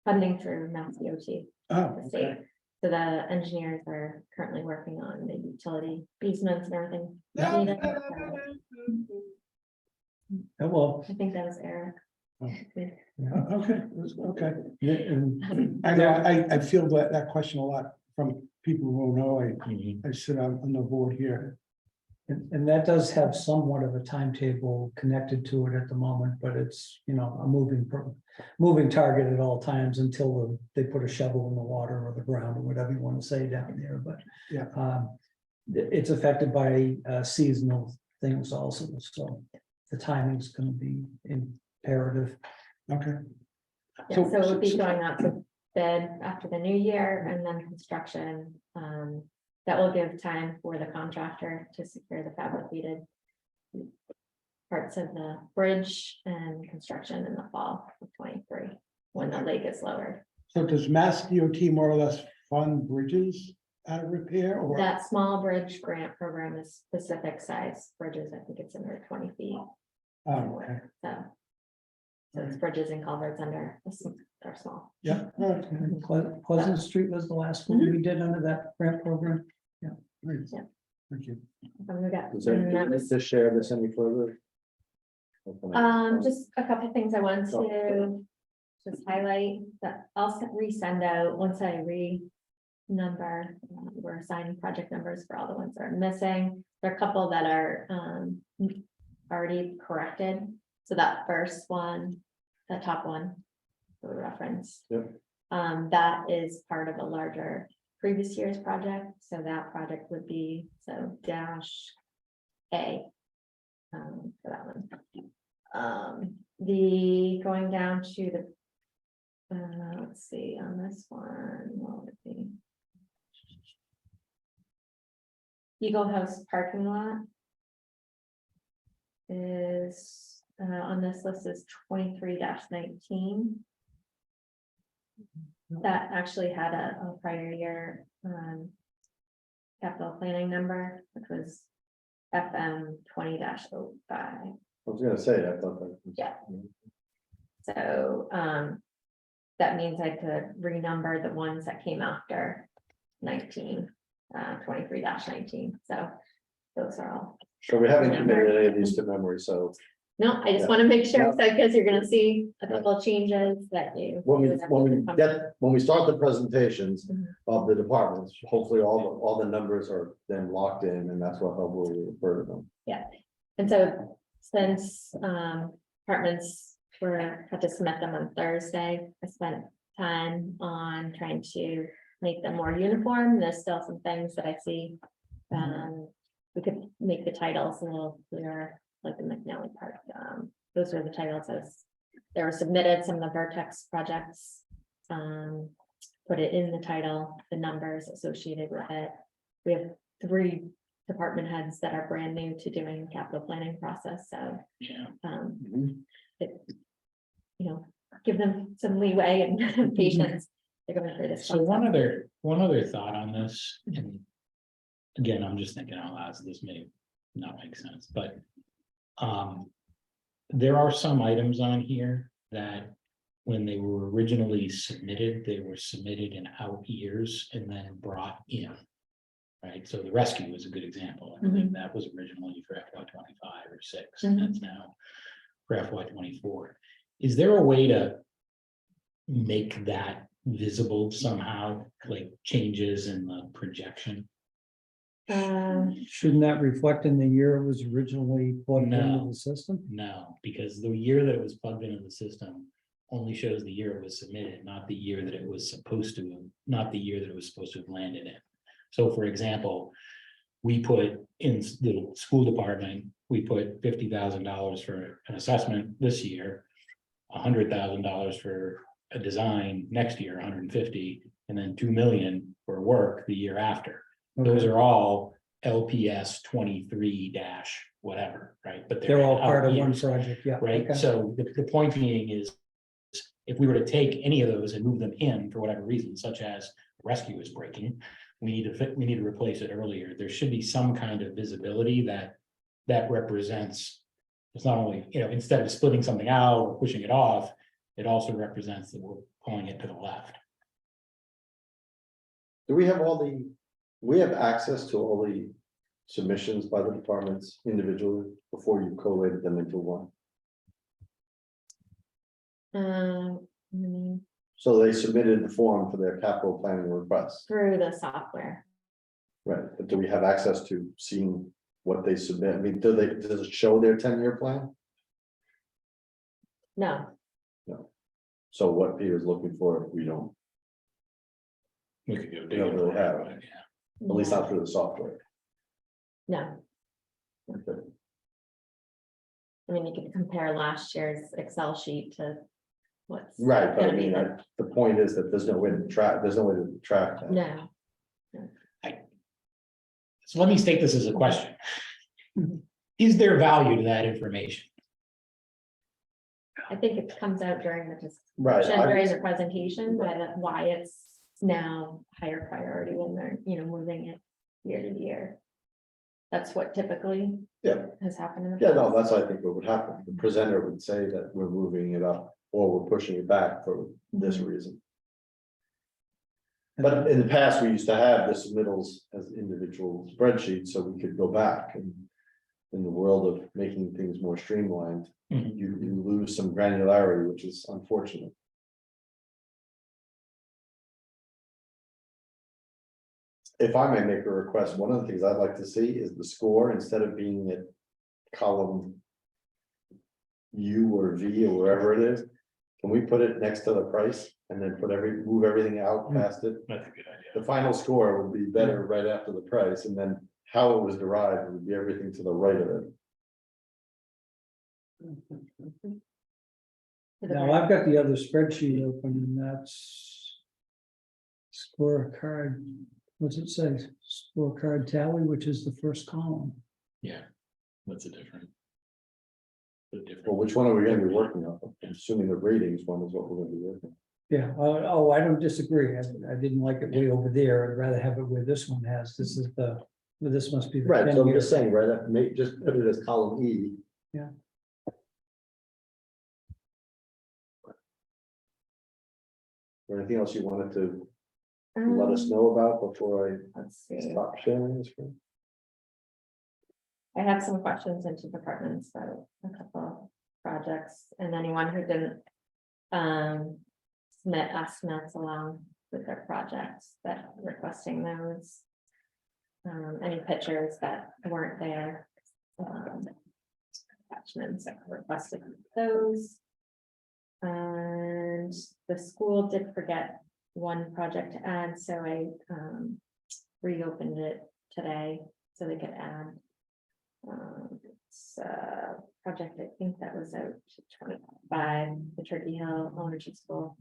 funding through Mass DOT, Oh, the state. okay. So the engineers are currently working on the utility easements and everything. Yeah. needed. Well, I think that was Eric. Oh. Okay, okay. and I know, I feel that question a lot from people who know, Mhm. I sit on the board here. And that does have somewhat of a timetable connected to it at the moment, but it's, a moving target at all times until they put a shovel in the water or the ground or whatever you want to say down there, but. Yeah. It's affected by seasonal things also, so the timing's gonna be imperative. Okay. Yeah, So- so it would be going out to bid after the new year and then construction. That will give time for the contractor to secure the fabricated parts of the bridge and construction in the fall of 23, when the lake is lowered. So does Mass DOT more or less fund bridges out of repair or? That small bridge grant program is specific size bridges. I think it's under 20 feet. Oh, okay, So it's bridges and culverts under, are small. yeah, all right, Pleasant Street was the last one we did under that grant program. great. Yeah. Thank you. And we got- Is there and that any was- to share this any further? Just a couple of things I wanted to just highlight that I'll resend out once I number. We're assigning project numbers for all the ones that are missing. There are a couple that are already corrected. So that first one, the top one, for reference. Yep. That is part of a larger previous year's project, so that project would be dash A. For that one. The going down to the. Let's see, on this one, what would it be? Eagle House parking lot. Is, on this list is 23-19. That actually had a prior year, capital planning number, which was FM 20-05. I was gonna say, I thought that. was- Yeah. So, that means I could renumber the ones that came after 19, 23-19, so those are all. So we haven't committed any of these to memory, so No, I just want to make sure, so because you're gonna see a couple of changes that you. when we start the presentations Mhm. of the departments, hopefully all the numbers are then locked in, and that's what we'll refer to them. And so since departments had to submit them on Thursday, I spent time on trying to make them more uniform. There's still some things that I see. We could make the titles a little clearer, like the McNally part. Those are the titles as they were submitted, some of the Vertex projects. Put it in the title, the numbers associated with it. We have 3 department heads that are brand new to doing the capital planning process, so Yeah. give them some leeway and patience. They're going through this. So one process. other thought on this, and again, I'm just thinking out loud, so this may not make sense, but there are some items on here that when they were originally submitted, they were submitted in out years and then brought in. Right, so the rescue is a good example. I believe that was originally for FY 25 or 6, and that's now for FY 24. Is there a way to make that visible somehow, like changes in the projection? Shouldn't that reflect in the year it was originally plugged into No. the system? No, because the year that it was plugged into the system only shows the year it was submitted, not the year that it was supposed to, not the year that it was supposed to have landed in. So for example, we put in the school department, we put $50,000 for an assessment this year. $100,000 for a design next year, 150, and then 2 million for work the year after. Those are all LPS 23 dash whatever, right? But They're all out part of one years, project, yeah. right? okay. So the point being is, if we were to take any of those and move them in for whatever reason, such as rescue is breaking, we need to replace it earlier. There should be some kind of visibility that represents. It's not only, instead of splitting something out or pushing it off, it also represents that we're pulling it to the left. Do we have access to all the submissions by the departments individually before you collated them into one? So they submitted the form for their capital planning request, Through the software. right? But do we have access to seeing what they submit? I mean, does it show their 10-year plan? No, So what Peter's looking for, we don't, We could go We dig don't it. really have but, yeah. at least not through the software. no. Okay. I mean, you could compare last year's Excel sheet to what's. Right, but I gonna be mean, the point is that there's no way to track that. No, So let me state this as a question. Is there value to that information? I think it comes out during the Right, discussion, I during was- the presentation, but why it's now higher priority when they're, moving it year to year. That's what typically. Yeah. Has happened in the. Yeah, no, past. that's, I think, what would happen. The presenter would say that we're moving it up or we're pushing it back for this reason. But in the past, we used to have the submittals as individual spreadsheets, so we could go back and. In the world of making things more streamlined, Mhm. you lose some granularity, which is unfortunate. if I may make a request, one of the things I'd like to see is the score, instead of being at column U or V or wherever it is, can we put it next to the price and then move everything out past it? That's a good idea. The final score would be better right after the price, and then how it was derived would be everything to the right of it. To the Now, right. I've got the other spreadsheet open and that's scorecard, what's it say? Scorecard tally, which is the first column. Yeah, that's a different. Well, which one are we gonna be working on? I'm assuming the ratings one is what we're gonna be working. Yeah, oh, I don't disagree. I didn't like it way over there. I'd rather have it where this one has. This is the, well, this must be. the Right, so I'm 10-year. just saying, right, just put it as column E. Yeah. Or anything else you wanted to let us know about before Let's I see, stop sharing this? I have some questions into departments, so a couple projects, and anyone who didn't. Submit estimates along with their projects that requesting those. Any pictures that weren't there. Attachments that requested those. And the school did forget one project to add, so I reopened it today so they could add. It's a project, I think that was out to 25, the Turkey Hill Elementary School.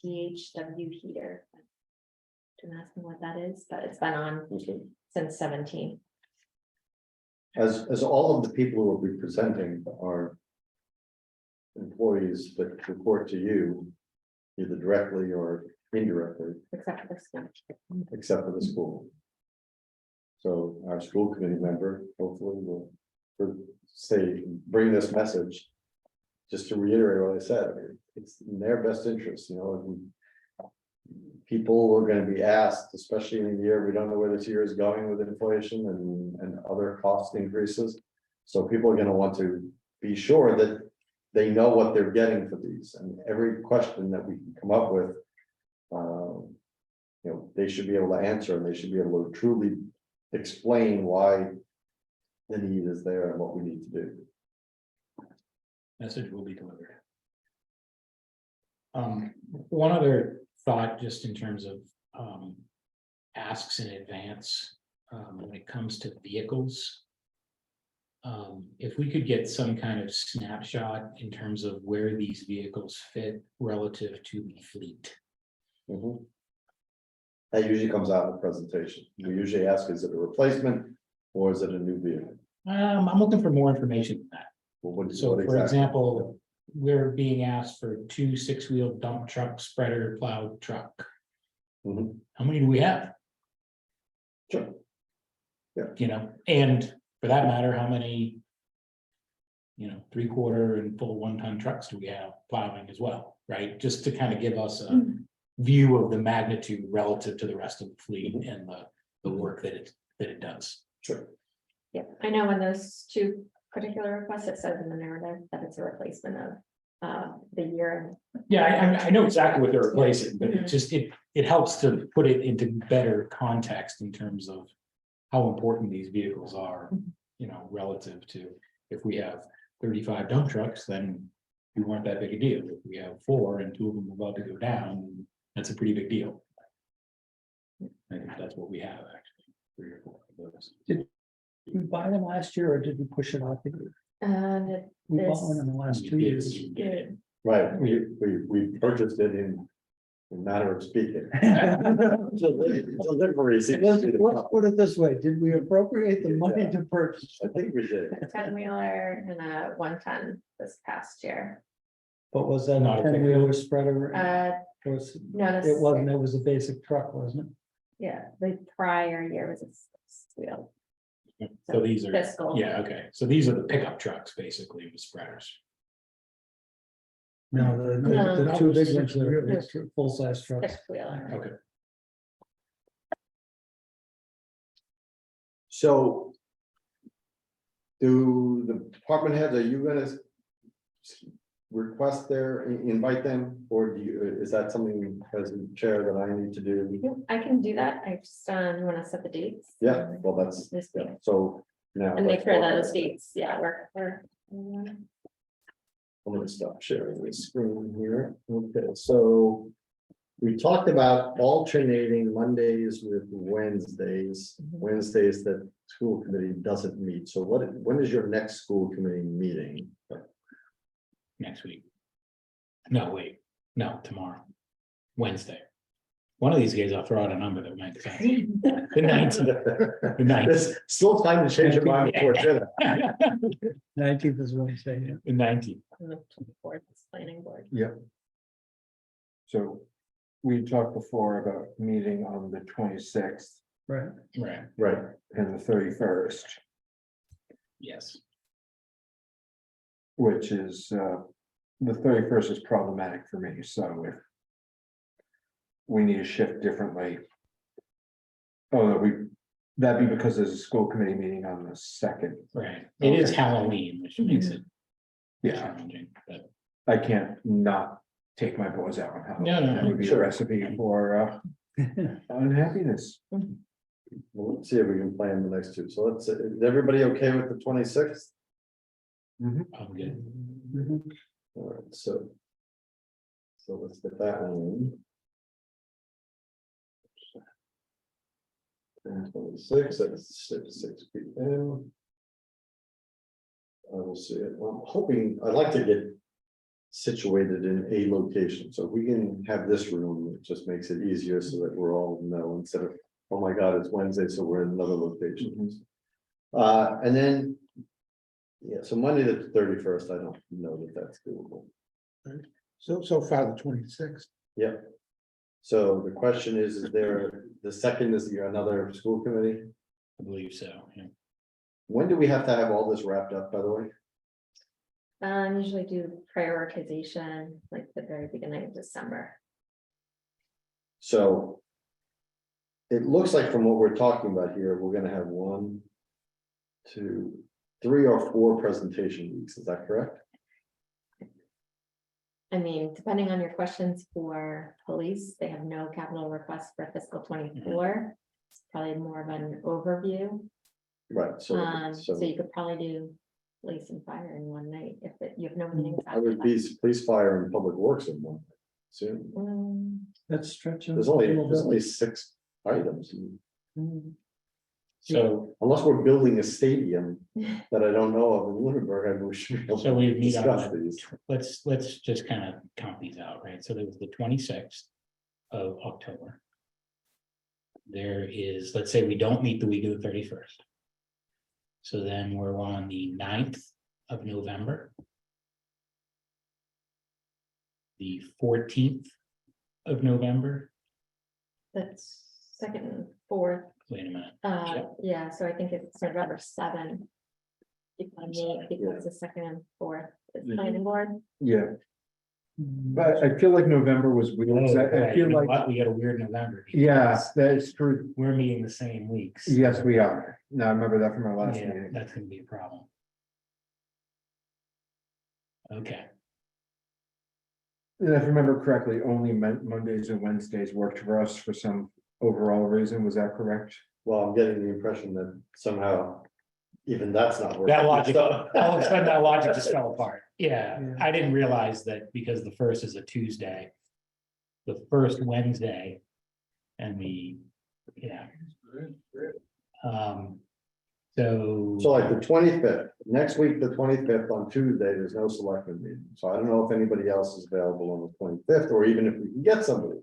DHW heater. Don't ask me what that is, but it's been on Okay. since 17. As all of the people who will be presenting are employees that report to you, either directly or indirectly, Except for school. except for the school. So our school committee member, hopefully will bring this message. Just to reiterate what I said, it's in their best interest, you know. People are gonna be asked, especially in a year, we don't know where this year is going with inflation and other cost increases. So people are gonna want to be sure that they know what they're getting for these, and every question that we can come up with. You know, they should be able to answer, and they should be able to truly explain why the need is there and what we need to do. Message will be delivered. One other thought, just in terms of asks in advance, when it comes to vehicles. If we could get some kind of snapshot in terms of where these vehicles fit relative to the fleet. Mhm. That usually comes out in the presentation. We usually ask, is it a replacement or is it a new vehicle? I'm looking for more information than that. Well, what- So what for exactly? example, we're being asked for 2 6-wheel dump truck, spreader plow truck. Mhm. How many do we have? Sure. You know, and for that matter, how many? 3/4 and full 1-ton trucks do we have plowing as well, right? Just to kind of give us a view of the magnitude relative to the rest of the fleet and the work that it does. Sure. Yeah, I know in those two particular requests, it says in the narrative that it's a replacement of the year. Yeah, I know exactly what they're replacing, but it just, it helps to put it into better context in terms of how important these vehicles are, relative to, if we have 35 dump trucks, then we weren't that big a deal. If we have 4 and 2 of them are about to go down, that's a pretty big deal. I think that's what we have, actually, 3 or 4 of those. Did we buy them last year or did we push it off? And We bought This- one in the last 2 years. it, Right, we purchased it in a matter of speaking. Deliveries. Let's put it this way, did we appropriate the money to purchase? I think we did. 10-wheeler and a 1-ton this past year. But was that Not a a pickup. 10-wheeler spreader? No, It wasn't, it was a basic truck, wasn't it? Yeah, the prior year was a 6-wheel. So these are, Fiscal. yeah, okay, so these are the pickup trucks, basically, with spreaders. No, No. the two big ones are full-size trucks. 6-wheeler. Okay. So. Do the department heads, are you gonna request their, invite them, or do you, is that something as a chair that I need to do? I can do that. I just, you wanna set the dates? Yeah, well, that's, This week, yeah, so now. and make let's sure walk those through. dates, yeah, work for. everyone. I'm gonna stop sharing the screen here. Okay, so we talked about alternating Mondays with Wednesdays, Wednesdays that school committee doesn't meet. So when is your next school committee meeting? Next week. No, wait, no, tomorrow, Wednesday. One of these days I'll throw out a number that makes sense. The 19th. The 19th. There's still time to change your mind before dinner. 19th is Wednesday, yeah. The 19th. And the 24th is planning board. Yep. So we talked before about meeting on the 26th Right. Right, Right, and the 31st, yes. which is, the 31st is problematic for me, so if we need to shift differently. Oh, no, that'd be because there's a school committee meeting on the 2nd. Right. It is Okay. Halloween, which makes it Yeah, challenging, but I can't not take my boys out on Halloween. No, no, That would be a sure. recipe for unhappiness. well, let's see if we can plan the next two. So let's, is everybody okay with the 26th? I'm good. All right, so. So let's get that one in. And 26, that's 6 p.m. I will see it. Well, I'm hoping, I'd like to get situated in a location. So if we can have this room, it just makes it easier so that we're all know instead of, oh my God, it's Wednesday, so we're in another location. And then. Yeah, so Monday the 31st, I don't know that that's doable. So far the 26th. Yeah. So the question is there, the second is there another school committee? I believe so, yeah. When do we have to have all this wrapped up, by the way? Usually do prioritization, like the very beginning of December. So. It looks like from what we're talking about here, we're gonna have 1, 2, 3 or 4 presentation weeks, is that correct? I mean, depending on your questions for police, they have no capital requests for fiscal 24. It's probably more of an overview. Right, So so you could probably do police and fire in one night if you have no meetings. I after would that. be police, fire and public works in one. Soon, That's stretching. there's only 6 items. So, Unless we're building a stadium that I don't know of in Lunenburg, I we should be able so we to meet on discuss the, these. let's just kind of count these out, right? So there was the 26th of October. There is, let's say we don't meet the week of the 31st. So then we're on the 9th of November. The 14th of November. That's second and fourth. Wait a minute. Yeah, so I think it's November 7. Because the second and fourth is planning board. Yeah, but I feel like November was weird. Oh, I boy, feel you know like, what? We got a weird November. yeah, because that's true. We're meeting the same weeks. Yes, we are. Now, I remember that from our last Yeah, meeting. that's gonna be a problem. Okay, And if I remember correctly, only Mondays and Wednesdays worked for us for some overall reason. Was that correct? Well, I'm getting the impression that somehow even that's not working. that logic, So- all of a sudden that logic just fell apart. Yeah. Yeah, I didn't realize that because the first is a Tuesday. The first Wednesday. And yeah. So. So like the 25th, next week, the 25th on Tuesday, there's no selectmen meeting. So I don't know if anybody else is available on the 25th, or even if we can get somebody.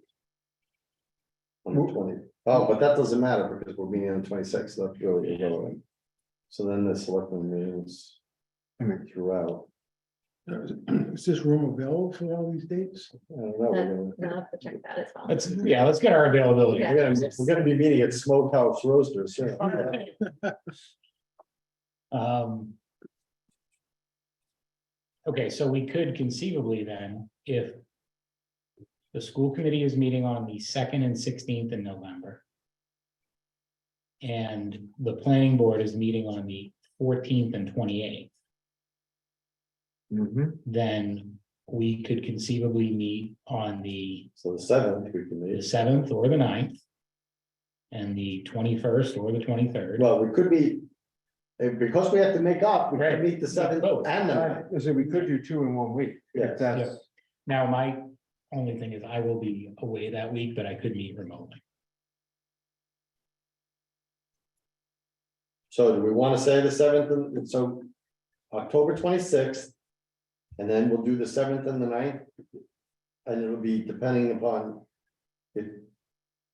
On the 20th. Oh, but that doesn't matter because we're meeting on the 26th, so that's really irrelevant. So then the selectmen meetings. I mean, throughout. Is this room available for all these dates? I don't know, I'll have to check that as well. Let's get our availability. Yeah. we're gonna be meeting at Smokehouse Roasters soon. Okay, so we could conceivably then, if. The school committee is meeting on the 2nd and 16th in November. And the planning board is meeting on the 14th and 28th, mhm. then we could conceivably meet on the So the seventh, we can meet. 7th or the 9th. And the 21st or the 23rd. Well, we could be, because we have to make up, we Right. can meet the seventh Both. and the ninth. So we could do 2 in 1 week. Yes. If that's, Now, my only thing is I will be away that week, but I could meet remotely. So do we want to say the seventh, and so October 26th? And then we'll do the 7th and the 9th. And it'll be depending upon if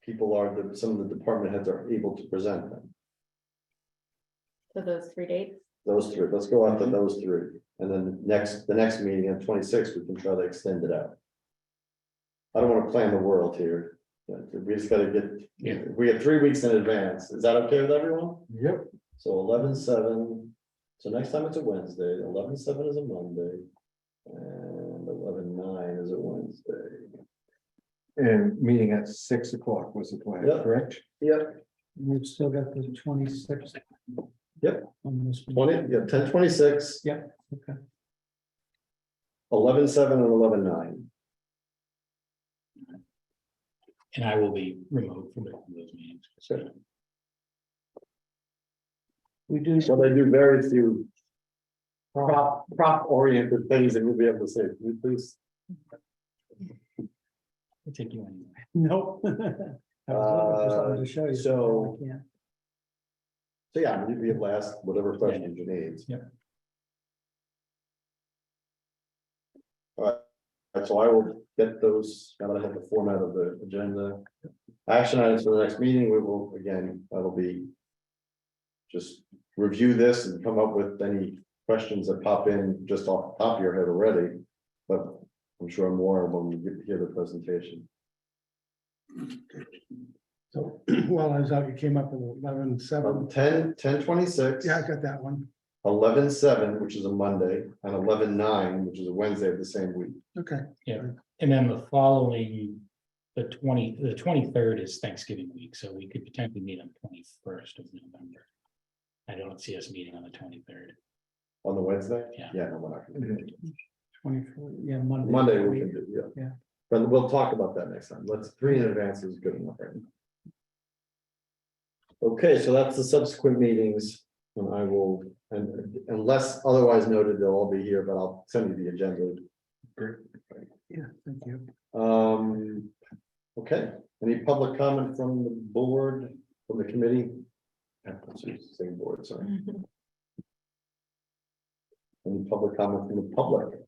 people are, some of the department heads are able to present them. So those 3 dates. Those three, let's go after those three, and then the next meeting on 26th, we can try to extend it out. I don't want to plan the world here, we just gotta get, Yeah. we have 3 weeks in advance, is that okay with everyone? yep, So 11/7, so next time it's a Wednesday, 11/7 is a Monday. And 11/9 is a Wednesday. and meeting at 6 o'clock was the plan, Yep. correct? Yep. We've still got the 26th. Yep. On this one. 20, yeah, 10/26. Yeah, okay. 11/7 and 11/9. And I will be remote for both of those meetings. Sure. We do, So they do very few. Prop oriented things that we'll be able to say, "Can you please." I'll take you anywhere. nope. I was just wanted to show you. so- Yeah. So yeah, you'd be able to ask whatever questions you need. Yep. All right, so I will get those, now that I have the format of the agenda. Action items for the next meeting, we will, again, that'll be. Just review this and come up with any questions that pop in just off the top of your head already. But I'm sure more when we get to hear the presentation. So while I was out, you came up with 11/7. 10/26. Yeah, I got that one. 11/7, which is a Monday, and 11/9, which is a Wednesday of the same week. Okay, And then the following, the 23rd is Thanksgiving week, so we could potentially meet on 21st of November. I don't see us meeting on the 23rd. On the Wednesday? Yeah. Yeah, no, we're not gonna do it. 24, yeah, Monday. Monday we can do, yeah. Yeah. But we'll talk about that next time. Let's, 3 in advance is good enough, right? Okay, so that's the subsequent meetings, and I will, and unless otherwise noted, they'll all be here, but I'll send you the agenda. Great. yeah, thank you. Okay, any public comment from the board, from the committee? Same board, sorry. Any public comment from the public?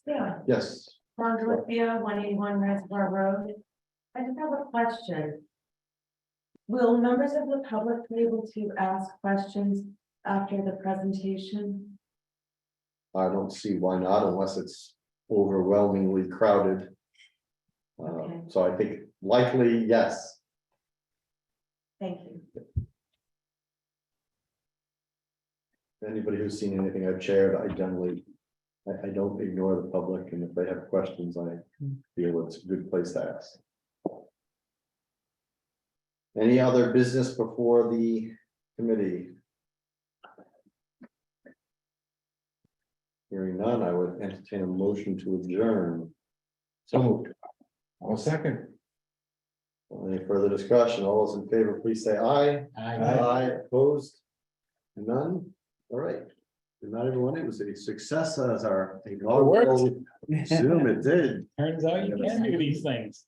Yeah, Yes, Margaret, 181 Reservoir Road. I just have a question. Will members of the public be able to ask questions after the presentation? I don't see why not unless it's overwhelmingly crowded. Okay. So I think likely, yes. Thank you. Anybody who's seen anything I've shared, I generally, I don't ignore the public, and if they have questions, I feel it's a good place to ask. Any other business before the committee? Hearing none, I would entertain a motion to adjourn. So moved. I'll second. Any further discussion? All those in favor, please say aye. Aye. Opposed? None? All right. Good night, everyone. It was a success as our inaugural Zoom. It did. Turns out you can do these things.